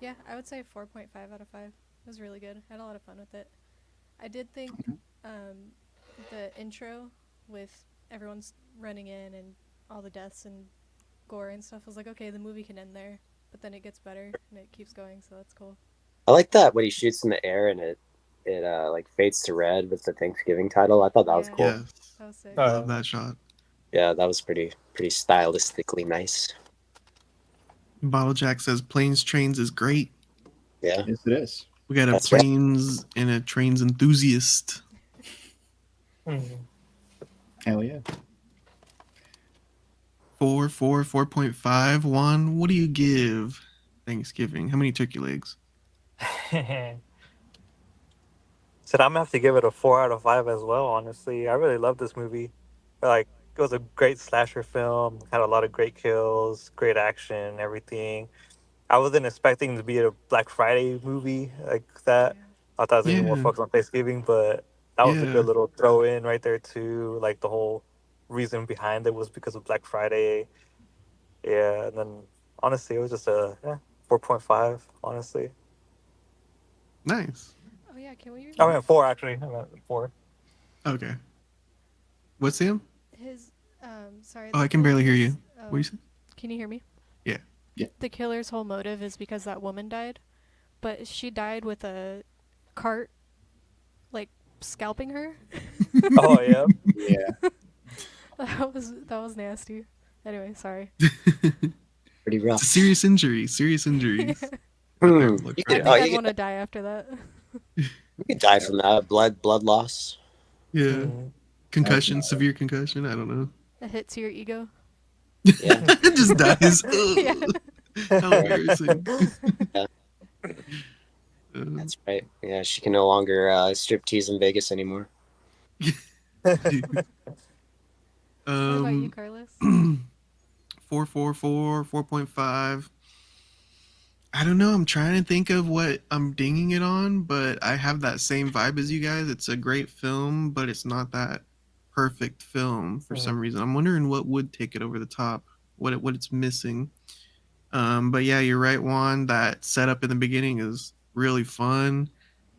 yeah, I would say 4.5 out of 5. It was really good. I had a lot of fun with it. I did think the intro with everyone's running in and all the deaths and gore and stuff was like, okay, the movie can end there, but then it gets better and it keeps going, so that's cool. I like that when he shoots in the air and it like fades to red with the Thanksgiving title. I thought that was Yeah, cool. Yes. that was sick. Love that shot. Yeah, that was pretty stylistically nice. Bottle Jack says planes, trains is great. Yeah, Yes, it is. We got a That's right. planes and a trains enthusiast. Hell yeah. 4.5. Juan, what do you give Thanksgiving? How many turkey legs? So I'm gonna have to give it a 4 out of 5 as well. Honestly, I really love this movie. Like it was a great slasher film. Had a lot of great kills, great action, everything. I wasn't expecting to be a Black Friday movie like that. Yeah. I thought it was gonna be more Yeah, focused on Thanksgiving, but that was a yeah, good little throw in right there too. Like the whole reason behind it was because of Black Friday. Yeah, and then honestly, it was just a 4.5. Honestly, nice. Oh yeah, can we I review? meant 4 actually. I meant 4. Okay. What's Sam? His sorry. Oh, the I can barely hear killer's- you. Oh, What you say? can you hear me? Yeah. The killer's whole motive is because that woman died, but she died with a cart, like scalping her. Oh yeah. Yeah. that was nasty. Anyway, sorry. Pretty rough. It's a serious injury. Serious injuries. Yeah. You I could, think I'd want to die after that. you could die from that blood loss. Yeah. Mm. Concussion, severe concussion. I don't know. A hit to your ego. Yeah. It just dies. Yeah. How embarrassing. Yeah. That's right. Yeah, she can no longer strip tease in Vegas anymore. What about you, Carlos? 4.44, 4.5. I don't know. I'm trying to think of what I'm dinging it on, but I have that same vibe as you guys. It's a great film, but it's not that perfect film for some reason. I'm wondering what would take it over the top, what it's missing. But yeah, you're right, Juan. That setup in the beginning is really fun.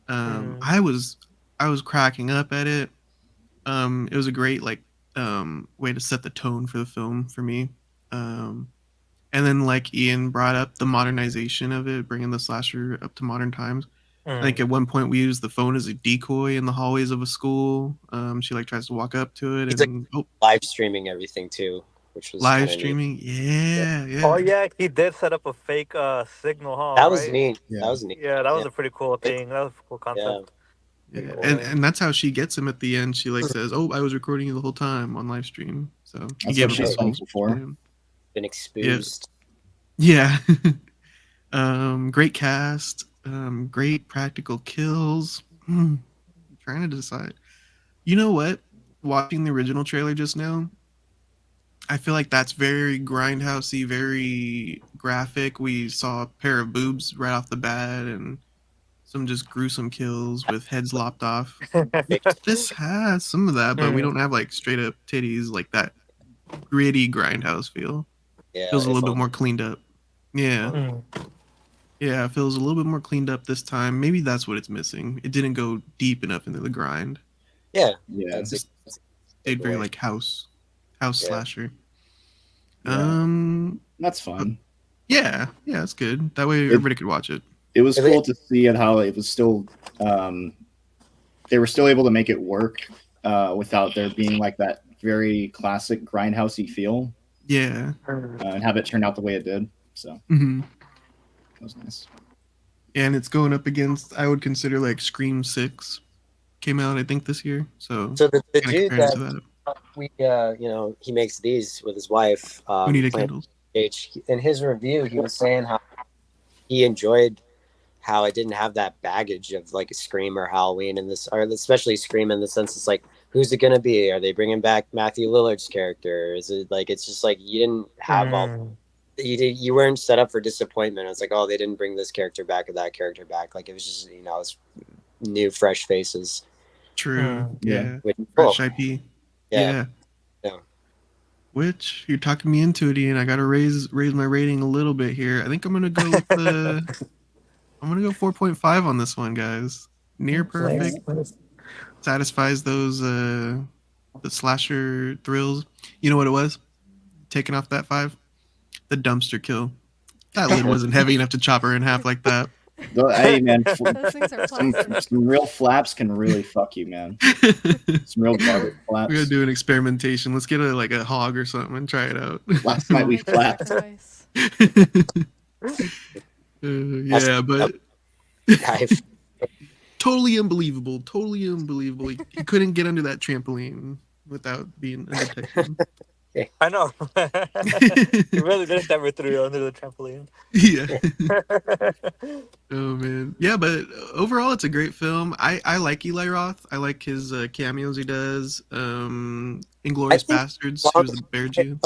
I was cracking up at it. It was a great way to set the tone for the film for me. And then like Ian brought up the modernization of it, bringing the slasher up to modern times. I think at one point we used the phone as a decoy in the hallways of a school. She like tries to walk up to it. He's and live streaming everything too, which was live kinda streaming. neat. Yeah. Oh yeah, he did set up a fake signal, huh? That was right? neat. Yeah. That was neat. Yeah, that was a pretty cool thing. That was a cool concept. Yeah. Cool. And that's how she gets him at the end. She like says, "Oh, I was recording you the whole time on live stream." So he That's gave what him she's the done before. plan. Been exposed. Yeah. Great cast. Great practical kills. I'm trying to decide. You know what? Watching the original trailer just now, I feel like that's very grindhousey, very graphic. We saw a pair of boobs right off the bat and some just gruesome kills with heads lopped off. This has some of that, but we don't have like straight up titties like that gritty grindhouse feel. Yeah, Feels a it's little bit all- more cleaned up. Yeah. Yeah, it feels a little bit more cleaned up this time. Maybe that's what it's missing. It didn't go deep enough into the grind. Yeah. Yeah. That's Just a stayed very takeaway. like house Yeah. slasher. Yeah. That's fun. Yeah, it's good. That way everybody could watch it. It was Really? cool to see it how it was still they were still able to make it work without there being like that very classic grindhousey feel Yeah. and have it turn out the way it did. So hmm that was nice. And it's going up against, I would consider like Scream 6 came out, I think, this year. So So the kinda dude comparing it that to we he makes these with his wife. We need a Plant Kindles. H. In his review, he was saying how he enjoyed how it didn't have that baggage of like a Scream or Halloween in this, or especially Scream in the sense it's like, who's it gonna be? Are they bringing back Matthew Lillard's character? Is it like it's just like you didn't have all you weren't set up for disappointment. It's like, oh, they didn't bring this character back or that character back. Like it was just it's new fresh faces. True. Yeah. Which, Fresh IP. Yeah. Which you're talking me into it, Ian. I gotta raise my rating a little bit here. I think I'm gonna go with I'm gonna go 4.5 on this one, guys. Near perfect. Satisfies those the slasher thrills. You know what it was? Taking off that 5? The dumpster kill. That lid wasn't heavy enough to chop her in half like that. Hey man, Those things are some real flaps can really fuck you, man. Some real garbage flaps. We gotta do an experimentation. Let's get a hog or something and try it out. Last night we flapped. Yeah, but totally unbelievable. Totally unbelievable. He couldn't get under that trampoline without being undetected. I know. You really did never threw under the trampoline. Yeah. Oh man. Yeah, but overall it's a great film. I like Eli Roth. I like his cameos he does. Inglorious Bastards. He was the Bear Jew.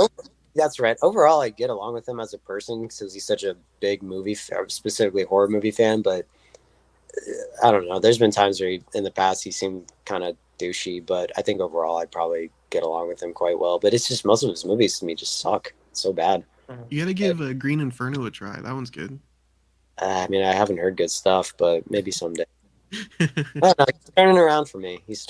That's right. Overall, I get along with him as a person because he's such a big movie, specifically horror movie fan. But I don't know. There's been times where in the past he seemed kind of douchey, but I think overall I'd probably get along with him quite well. But it's just most of his movies to me just suck so bad. You gotta give Green Inferno a try. That one's good. I mean, I haven't heard good stuff, but maybe someday. I don't know, he's turning around for me. He's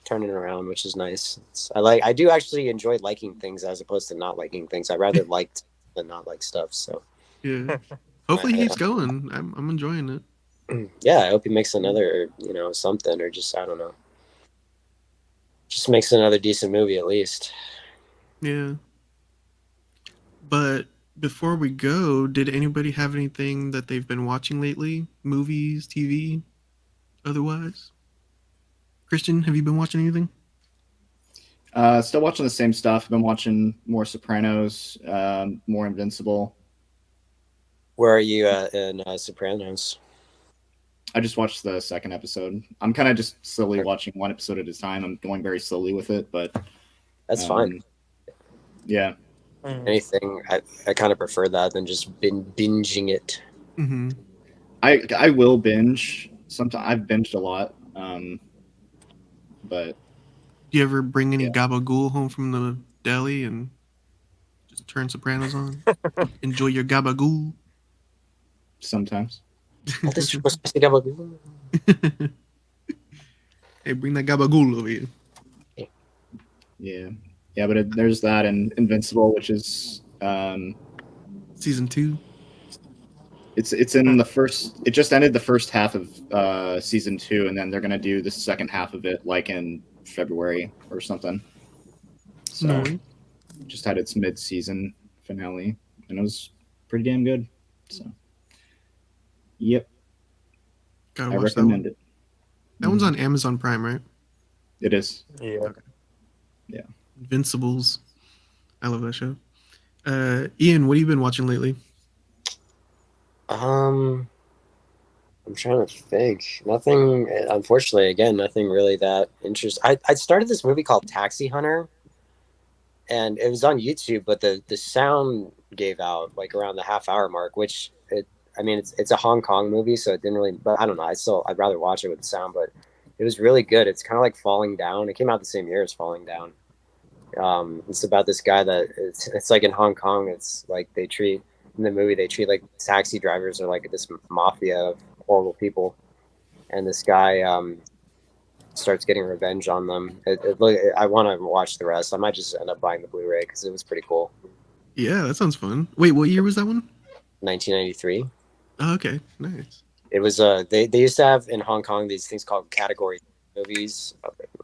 turning around, which is nice. I do actually enjoy liking things as opposed to not liking things. I'd rather like than not like stuff. So Yeah. Hopefully he keeps going. I'm enjoying it. yeah, I hope he makes another, something, or just I don't know, just makes another decent movie at least. Yeah. But before we go, did anybody have anything that they've been watching lately? Movies, TV, otherwise? Christian, have you been watching anything? Still watching the same stuff. I've been watching more Sopranos, more Invincible. Where are you in Sopranos? I just watched the second episode. I'm kind of just slowly watching one episode at a time. I'm going very slowly with it, but that's fine. Yeah. Anything, I kind of prefer that than just binging it. Mm-hmm. I will binge. Sometimes I've binged a lot, but do you ever bring any gabagool home from the deli and just turn Sopranos on? Enjoy your gabagool. Sometimes. Gabagool. Hey, bring that gabagool over here. Yeah, but there's that and Invincible, which is season 2. It's in the first. It just ended the first half of season 2, and then they're gonna do the second half of it like in February or something. So just had its mid-season finale, and it was pretty damn good. So, yep, Gotta I watch recommend that one. it. That one's on Amazon Prime, right? It is. Yeah. Okay. Yeah. Invincibles. I love that show. Ian, what have you been watching lately? I'm trying to think. Nothing. Unfortunately, again, nothing really that interesting. I started this movie called Taxi Hunter, and it was on YouTube, but the sound gave out like around the half-hour mark, which it's a Hong Kong movie, so it didn't really. But I don't know. I'd rather watch it with the sound, but it was really good. It's kind of like Falling Down. It came out the same year as Falling Down. It's about this guy that it's like in Hong Kong. It's like they treat like taxi drivers are like this mafia of horrible people, and this guy starts getting revenge on them. I want to watch the rest. I might just end up buying the Blu-ray because it was pretty cool. Yeah, that sounds fun. Wait, what year was that one? 1993. Oh, okay, nice. It was they used to have in Hong Kong these things called category movies,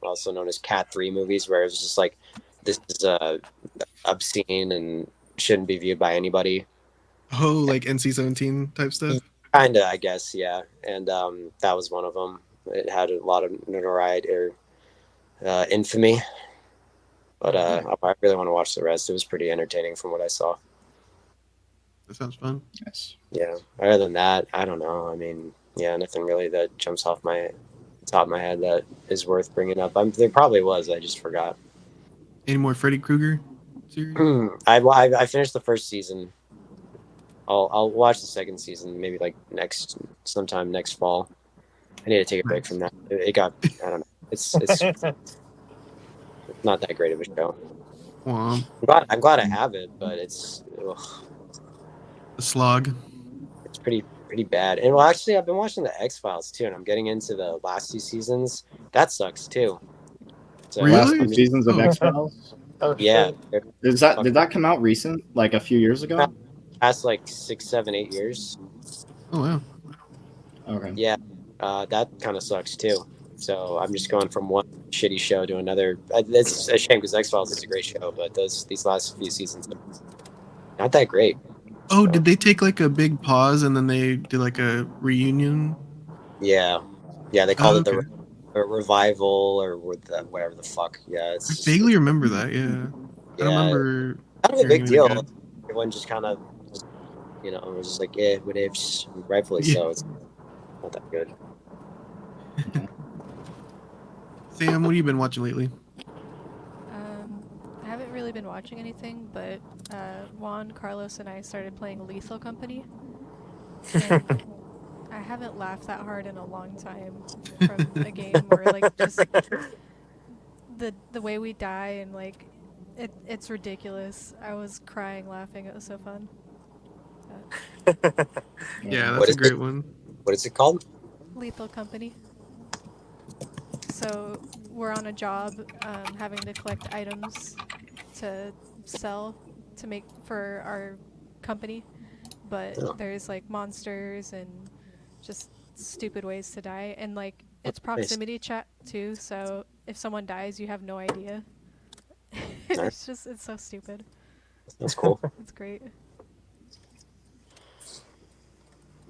also known as Cat 3 movies, where it was just like this is obscene and shouldn't be viewed by anybody. Oh, like NC-17 type stuff? Kinda, I guess, yeah. And that was one of them. It had a lot of notoriety or infamy. But I really want to watch the rest. It was pretty entertaining from what I saw. That sounds fun. Yes. Yeah. Other than that, I don't know. I mean, yeah, nothing really that jumps off my top of my head that is worth bringing up. There probably was. I just forgot. Any more Freddy Krueger series? I finished the first season. I'll watch the second season maybe like sometime next fall. I need to take a break from that. It got I don't know. It's not that great of a show. Well, I'm glad I have it, but it's a slog. It's pretty bad. And well, actually, I've been watching the X-Files too, and I'm getting into the last 2 seasons. That sucks too. So last 2 seasons of X-Files? Yeah. Did that come out recent, like a few years ago? Past like 6, 7, 8 years. Oh wow. Okay. Yeah, that kind of sucks too. So I'm just going from one shitty show to another. It's a shame because X-Files is a great show, but these last few seasons are not that great. Oh, did they take like a big pause and then they did like a reunion? Yeah, they called it the revival or whatever the fuck. Yeah, I vaguely remember that. Yeah, I don't remember. Kind of a big deal. Everyone just kind of, was just like, yeah, whatever. Rightfully so. It's not that good. Sam, what have you been watching lately? I haven't really been watching anything, but Juan, Carlos, and I started playing Lethal Company. And I haven't laughed that hard in a long time from a game where like just the way we die and like it's ridiculous. I was crying laughing. It was so fun. Yeah, that's a great one. What is it called? Lethal Company. So we're on a job having to collect items to sell to make for our company, but Oh, there's like monsters and just stupid ways to die, and like it's nice. proximity chat too, so if someone dies you have no idea. Nice. It's so stupid. That's cool. It's great.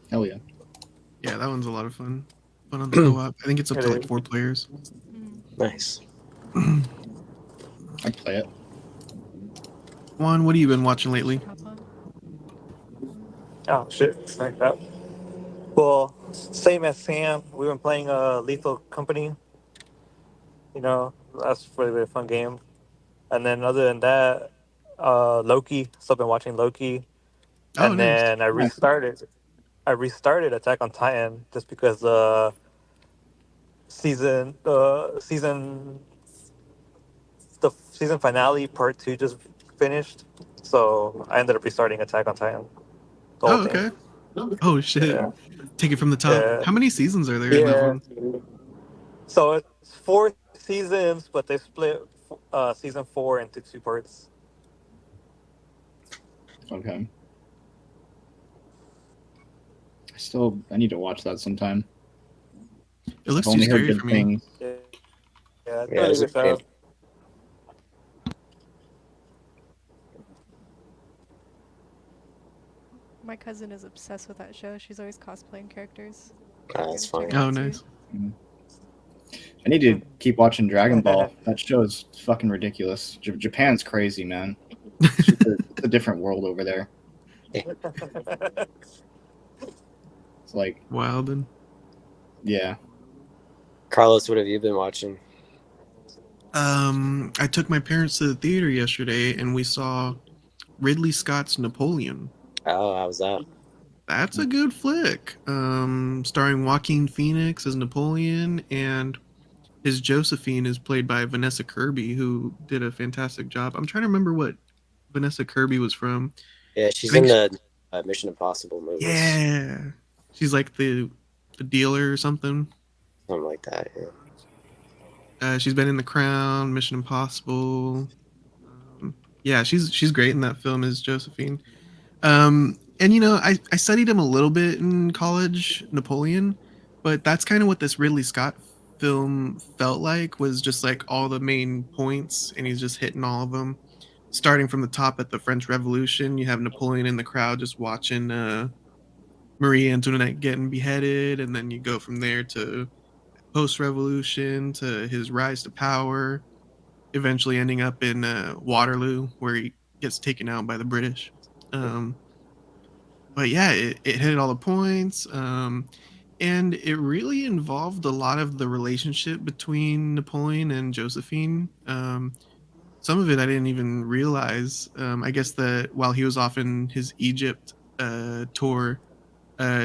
Hell yeah. Yeah, that one's a lot of fun. Fun on the co-op. I think it's up It to like is. 4 players. Nice. I'd play it. Juan, what have you been watching lately? Hop on. Oh shit, like that. Well, same as Sam. We've been playing Lethal Company. You know, that's really, really fun game. And then other than that, Loki. Still been watching Loki. Oh, And nice. then I restarted. Attack on Titan just because season the season finale part 2 just finished. So I ended up restarting Attack on Titan. The whole Oh, thing. okay. Oh, shit. Yeah. Take it from the top. Yeah. How many seasons are there in that Yeah. one? So it's 4 seasons, but they split season 4 into 2 parts. Okay. I need to watch that sometime. It looks I've too only heard scary good for me. things. Yeah, it's Yeah, really it's a good show. game. My cousin is obsessed with that show. She's always cosplaying characters. That's Gotta check funny. it Oh, out, too. nice. I need to keep watching Dragon Ball. That show is fucking ridiculous. Japan's crazy, man. It's just a different world over there. It's like, Wilden. yeah. Carlos, what have you been watching? I took my parents to the theater yesterday and we saw Ridley Scott's Napoleon. Oh, how was that? That's a good flick. Starring Joaquin Phoenix as Napoleon, and his Josephine is played by Vanessa Kirby, who did a fantastic job. I'm trying to remember what Vanessa Kirby was from. Yeah, she's I think in the Mission Impossible movies. Yeah, she's like the dealer or something. Something like that. Yeah. She's been in The Crown, Mission Impossible. Yeah, she's great in that film as Josephine. And you know, I studied him a little bit in college, Napoleon, but that's kind of what this Ridley Scott film felt like, was just like all the main points, and he's just hitting all of them. Starting from the top at the French Revolution, you have Napoleon in the crowd just watching Marie Antoinette getting beheaded, and then you go from there to post-revolution to his rise to power, eventually ending up in Waterloo, where he gets taken out by the British. But yeah, it hit all the points, and it really involved a lot of the relationship between Napoleon and Josephine. Some of it I didn't even realize. I guess that while he was off in his Egypt tour,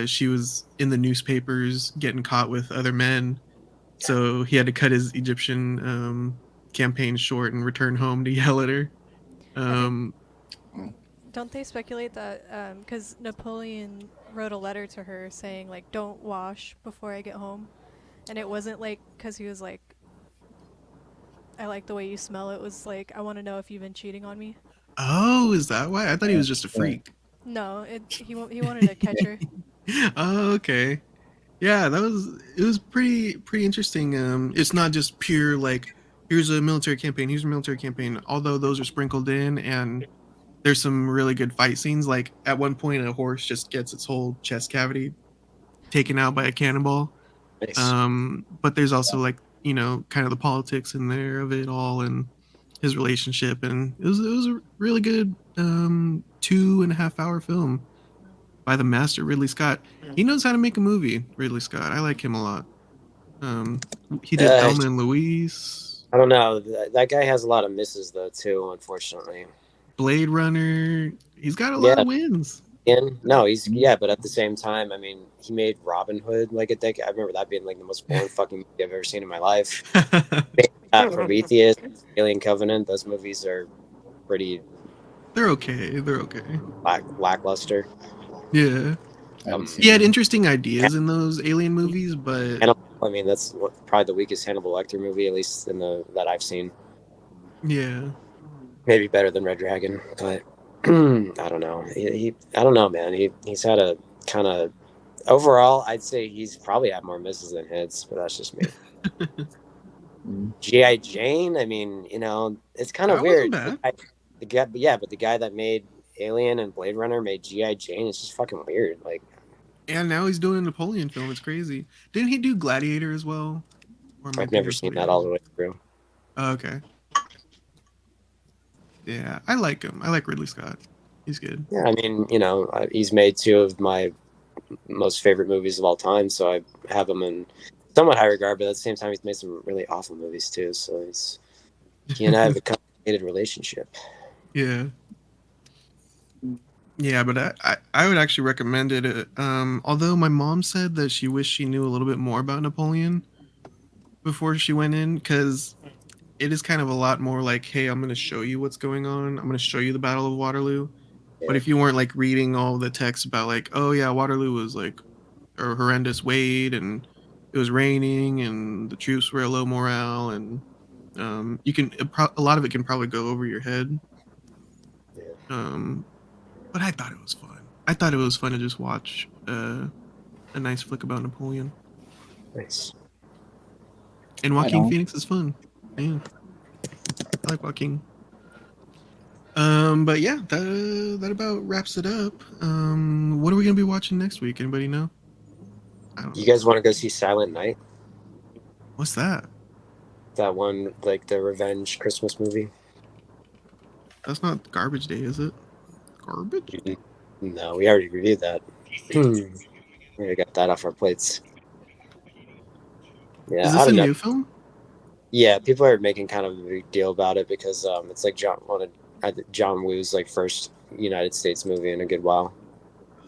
she was in the newspapers getting caught with other men. So he had to cut his Egyptian campaign short and return home to yell at her. Don't they speculate that because Napoleon wrote a letter to her saying like, "Don't wash before I get home," and it wasn't like because he was like, "I like the way you smell." It was like, "I want to know if you've been cheating on me." Oh, is that why? I thought he was just a freak. No, he wanted to catch her. Oh, okay. Yeah, it was pretty interesting. It's not just pure like, here's a military campaign, here's a military campaign, although those are sprinkled in, and there's some really good fight scenes. Like at one point a horse just gets its whole chest cavity taken out by a cannonball. Nice. But there's also like, you know, kind of the politics in there of it all and his relationship, and it was a really good 2.5 hour film by the master Ridley Scott. He knows how to make a movie, Ridley Scott. I like him a lot. He did Thelma and Louise. I don't know. That guy has a lot of misses though too, unfortunately. Blade Runner. He's got a lot of wins. No, but at the same time, I mean, he made Robin Hood like a decade. I remember that being like the most boring fucking movie I've ever seen in my life. Prometheus, Alien Covenant, those movies are pretty. They're okay. Lackluster. Yeah. He had interesting ideas in those Alien movies, but I mean, that's probably the weakest Hannibal Lecter movie, at least in that I've seen. Yeah. Maybe better than Red Dragon, but I don't know. I don't know, man. He's had a kind of overall. I'd say he's probably had more misses than hits, but that's just me. G.I. Jane. I mean, it's kind of That wasn't weird. bad. But the guy that made Alien and Blade Runner made G.I. Jane. It's just fucking weird. Like, And now he's doing a Napoleon film. It's crazy. Didn't he do Gladiator as well? Or am I I've thinking never of seen somebody that all else? the way through. Oh, okay. Yeah, I like him. I like Ridley Scott. He's good. Yeah, I mean, he's made two of my most favorite movies of all time, so I have him in somewhat high regard. But at the same time, he's made some really awful movies too. So he and I have a complicated relationship. Yeah. Yeah, but I would actually recommend it. Although my mom said that she wished she knew a little bit more about Napoleon before she went in, because it is kind of a lot more like, hey, I'm going to show you what's going on. I'm going to show you the Battle of Waterloo. Yeah. But if you weren't like reading all the text about like, oh yeah, Waterloo was like a horrendous wait, and it was raining, and the troops were at low morale, and a lot of it can probably go over your head. But I thought it was fun. I thought it was fun to just watch a nice flick about Napoleon. Nice. And Joaquin Phoenix is fun. Yeah, I like Joaquin. But yeah, that about wraps it up. What are we gonna be watching next week? Anybody know? You guys want to go see Silent Night? What's that? That one, like the revenge Christmas movie? That's not Garbage Day, is it? Garbage? No, we already reviewed that. We already got that off our plates. Yeah, Is this a new film? Yeah, people are making kind of a big deal about it because it's like John Woo's like first United States movie in a good while.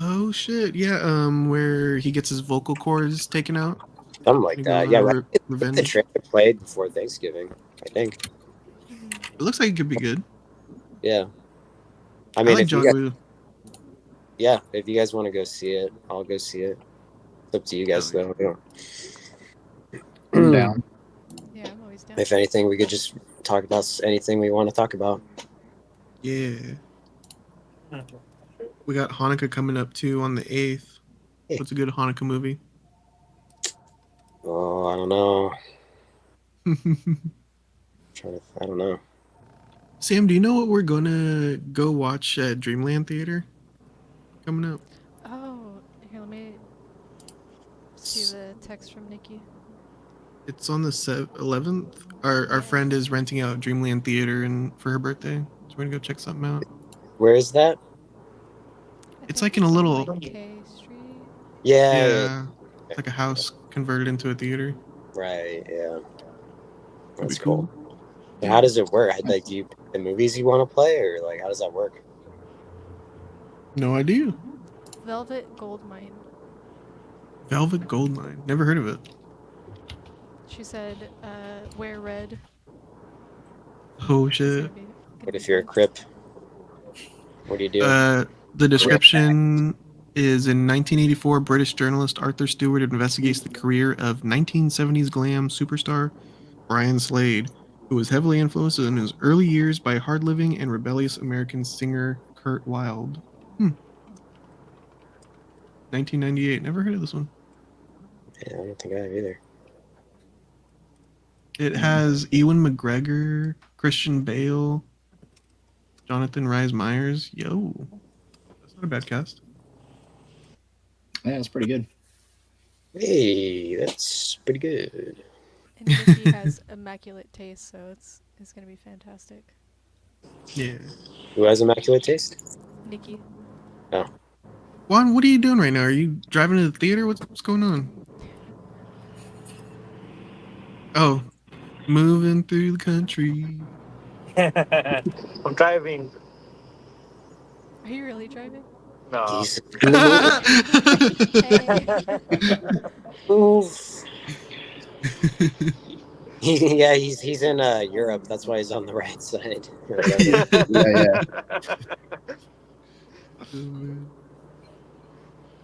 Oh shit! Yeah, where he gets his vocal cords taken out. Something like that. Yeah, right. Revenge. The trailer played before Thanksgiving, I think. It looks like it could be good. Yeah. I mean, like John Woo. Yeah, if you guys want to go see it, I'll go see it. It's up to you guys, though. I'm down. Yeah, I'm always down. If anything, we could just talk about anything we want to talk about. Yeah. We got Hanukkah coming up too on the 8th. What's a good Hanukkah movie? Oh, I don't know. I don't know. Sam, do you know what we're gonna go watch at Dreamland Theater coming up? Oh, here, let me see the text from Nikki. It's on the 11th. Our friend is renting out Dreamland Theater for her birthday. So we're gonna go check something out. Where is that? It's like in a little. Like K Street. Yeah. It's like a house converted into a theater. Right. Yeah. That's cool. Yeah. How does it work? Like, do you pick the movies you want to play, or like, how does that work? No idea. Velvet Goldmine. Velvet Goldmine. Never heard of it. She said, wear red. Oh shit. What if you're a Crip? What do you do? The description is in 1984, British journalist Arthur Stewart investigates the career of 1970s glam superstar Brian Slade, who was heavily influenced in his early years by hard-living and rebellious American singer Kurt Wilde. 1998. Never heard of this one. Yeah, I don't think I have either. It has Ewan McGregor, Christian Bale, Jonathan Rhys Meyers. Yo, that's not a bad cast. Yeah, it's pretty good. Hey, that's pretty good. And Nikki has immaculate taste, so it's gonna be fantastic. Yeah. Who has immaculate taste? Nikki. Oh. Juan, what are you doing right now? Are you driving to the theater? What's going on? Oh, moving through the country. I'm driving. Are you really driving? No. Yeah, he's in Europe. That's why he's on the right side. Yeah.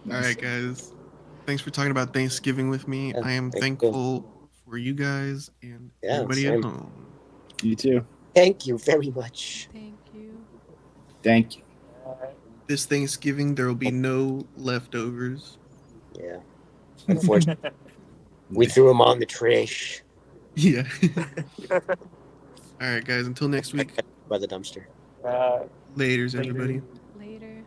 All right, guys. Thanks for talking about Thanksgiving with me. Yeah, I am thank you. thankful for you guys and Yeah, everybody same. at home. You too. Thank you very much. Thank you. Thank you. This Thanksgiving, there will be no leftovers. Yeah. Unfortunately, we threw them on the trash Yeah. All right, guys. Until next week. by the dumpster. Laters, everybody.